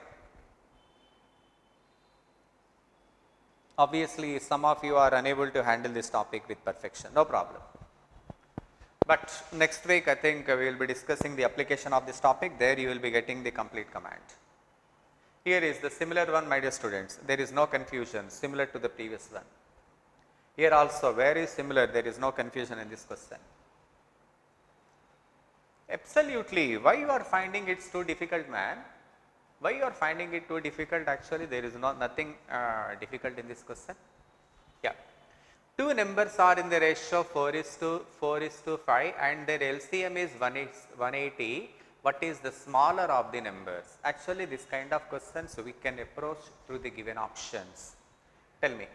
obviously some of you are unable to handle this topic with perfection, no problem. But next week I think we will be discussing the application of this topic, there you will be getting the complete command. Here is the similar one, my dear students, there is no confusion, similar to the previous one. Here also very similar, there is no confusion in this question. Absolutely, why you are finding it too difficult, man? Why you are finding it too difficult? Actually, there is nothing difficult in this question. Yeah, two numbers are in the ratio 4:5 and their LCM is 180. What is the smaller of the numbers? Actually, this kind of questions we can approach through the given options. Tell me,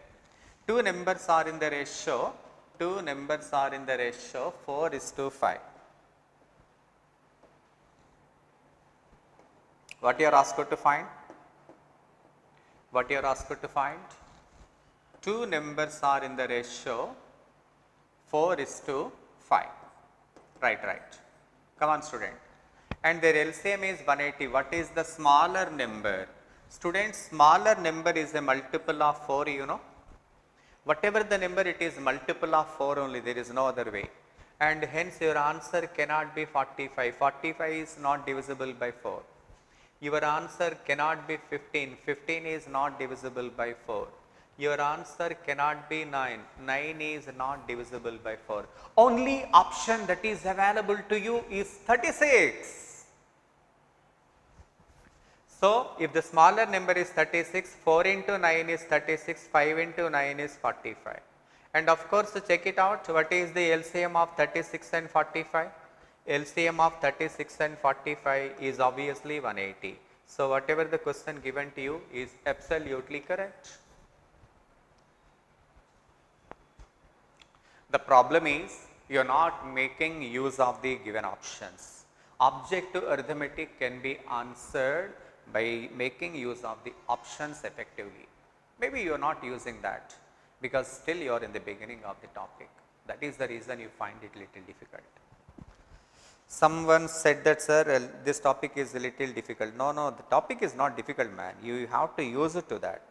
two numbers are in the ratio 4:5. What you are asked to find? What you are asked to find? Two numbers are in the ratio 4:5. Right. Come on, student. And their LCM is 180. What is the smaller number? Students, smaller number is a multiple of 4, you know. Whatever the number, it is multiple of 4 only, there is no other way. And hence your answer cannot be 45. 45 is not divisible by 4. Your answer cannot be 15. 15 is not divisible by 4. Your answer cannot be 9. 9 is not divisible by 4. Only option that is available to you is 36. So, if the smaller number is 36, 4 into 9 is 36, 5 into 9 is 45. And of course, to check it out, what is the LCM of 36 and 45? LCM of 36 and 45 is obviously 180. So, whatever the question given to you is absolutely correct. The problem is you are not making use of the given options. Objective arithmetic can be answered by making use of the options effectively. Maybe you are not using that because still you are in the beginning of the topic. That is the reason you find it little difficult. Someone said that, sir, this topic is a little difficult. No, the topic is not difficult, man. You have to use it to that.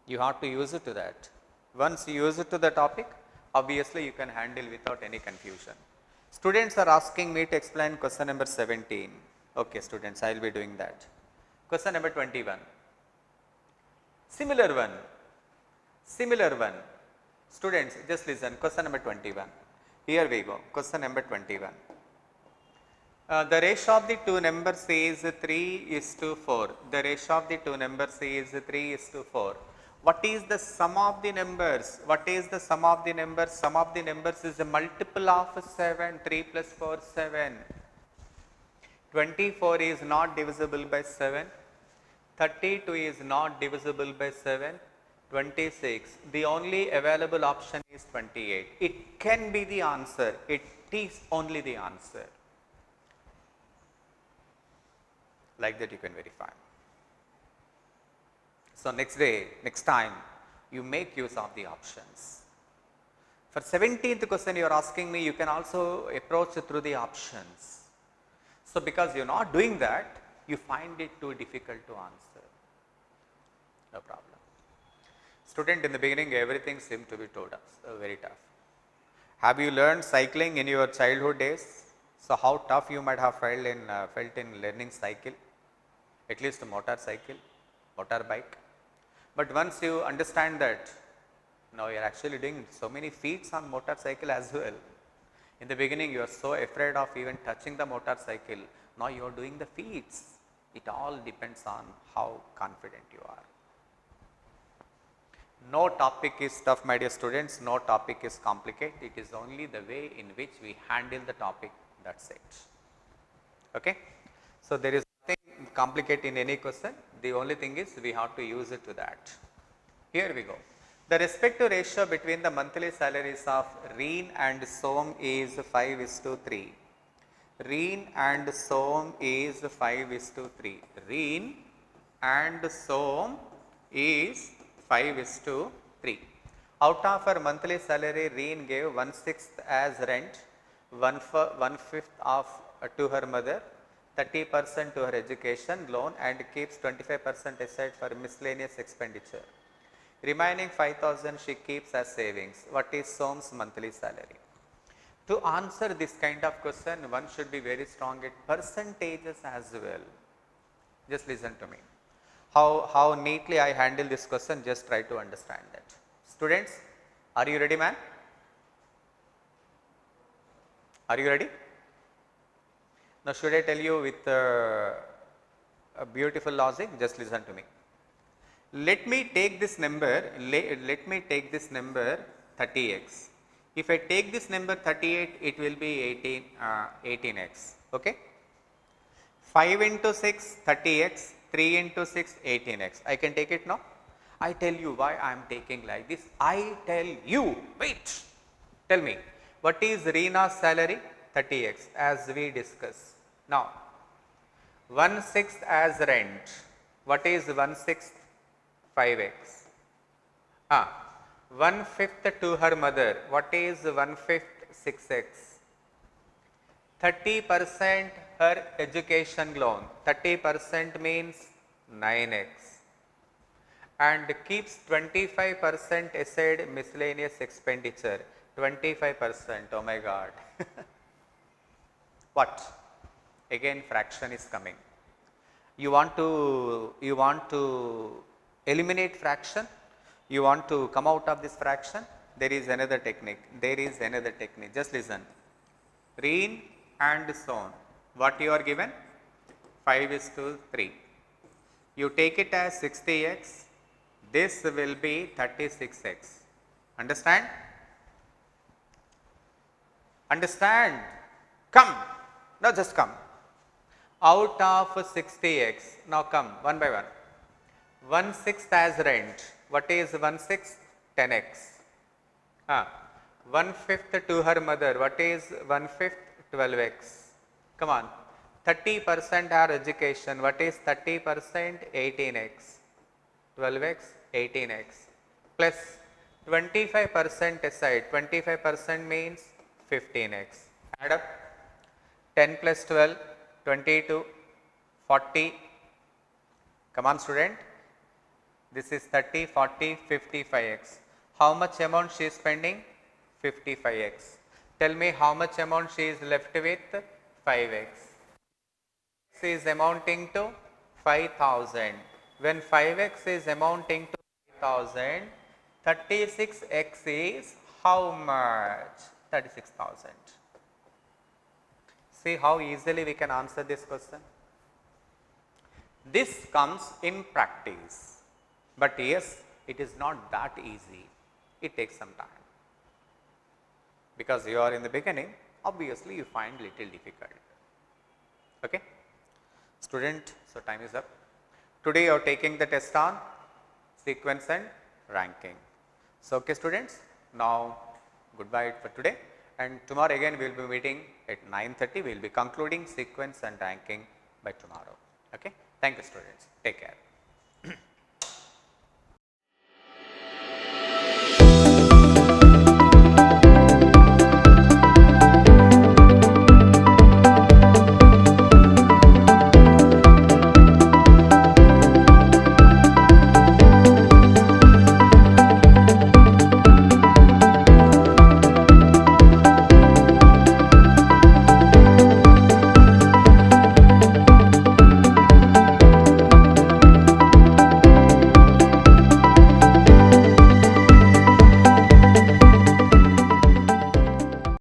You have to use it to that. Once you use it to the topic, obviously you can handle without any confusion. Students are asking me to explain question number 17. Okay, students, I will be doing that. Question number 21. Similar one. Students, just listen. Question number 21. Here we go. Question number 21. The ratio of the two numbers is 3:4. The ratio of the two numbers is 3:4. What is the sum of the numbers? What is the sum of the numbers? Sum of the numbers is a multiple of 7. 3 plus 4, 7. 24 is not divisible by 7. 32 is not divisible by 7. 26. The only available option is 28. It can be the answer. It is only the answer. Like that you can verify. So, next time you make use of the options. For 17th question you are asking me, you can also approach through the options. So, because you are not doing that, you find it too difficult to answer. No problem. Student, in the beginning everything seemed to be very tough. Have you learned cycling in your childhood days? So, how tough you might have felt in learning cycle, at least a motorcycle, motorbike. But once you understand that, now you are actually doing so many feats on motorcycle as well. In the beginning you are so afraid of even touching the motorcycle, now you are doing the feats. It all depends on how confident you are. No topic is tough, my dear students, no topic is complicated, it is only the way in which we handle the topic, that is it. Okay? So, there is nothing complicated in any question, the only thing is we have to use it to that. Here we go. The respective ratio between the monthly salaries of Reen and Som is 5:3. Reen and Som is 5:3. Reen and Som is 5:3. Out of her monthly salary, Reen gave 1/6 as rent, 1/5 of to her mother, 30% to her education loan, and keeps 25% aside for miscellaneous expenditure. Remaining 5,000 she keeps as savings. What is Som's monthly salary? To answer this kind of question, one should be very strong at percentages as well. Just listen to me. How neatly I handle this question, just try to understand that. Students, are you ready, man? Are you ready? Now, should I tell you with a beautiful logic? Just listen to me. Let me take this number, let me take this number 30x. If I take this number 38, it will be 18x. Okay? 5 into 6, 30x, 3 into 6, 18x. I can take it now? I tell you why I am taking like this. I tell you, wait, tell me, what is Reena's salary? 30x, as we discuss. Now, 1/6 as rent. What is 1/6? 5x. 1/5 to her mother. What is 1/5? 6x. 30% her education loan. 30% means 9x. And keeps 25% aside miscellaneous expenditure. 25%. Oh my God. What? Again, fraction is coming. You want to eliminate fraction, you want to come out of this fraction, there is another technique, just listen. Reen and Som, what you are given? 5:3. You take it as 60x, this will be 36x. Understand? Understand? Come, now just come. Out of 60x, now come one by one. 1/6 as rent. What is 1/6? 10x. 1/5 to her mother. What is 1/5? 12x. Come on. 30% our education. What is 30%? 18x. 12x, 18x. Plus 25% aside. 25% means 15x. Add up. 10 plus 12, 22, 40. Come on, student. This is 30, 40, 55x. How much amount she is spending? 55x. Tell me how much amount she is left with? 5x. X is amounting to 5,000. When 5x is amounting to 5,000, 36x is how much? 36,000. See how easily we can answer this question. This comes in practice. But yes, it is not that easy, it takes some time, because you are in the beginning, obviously you find little difficult. Okay? Student, so time is up. Today you are taking the test on sequence and ranking. So, okay students, now goodbye for today, and tomorrow again we will be meeting at 9:30, we will be concluding sequence and ranking by tomorrow. Okay? Thank you students, take care.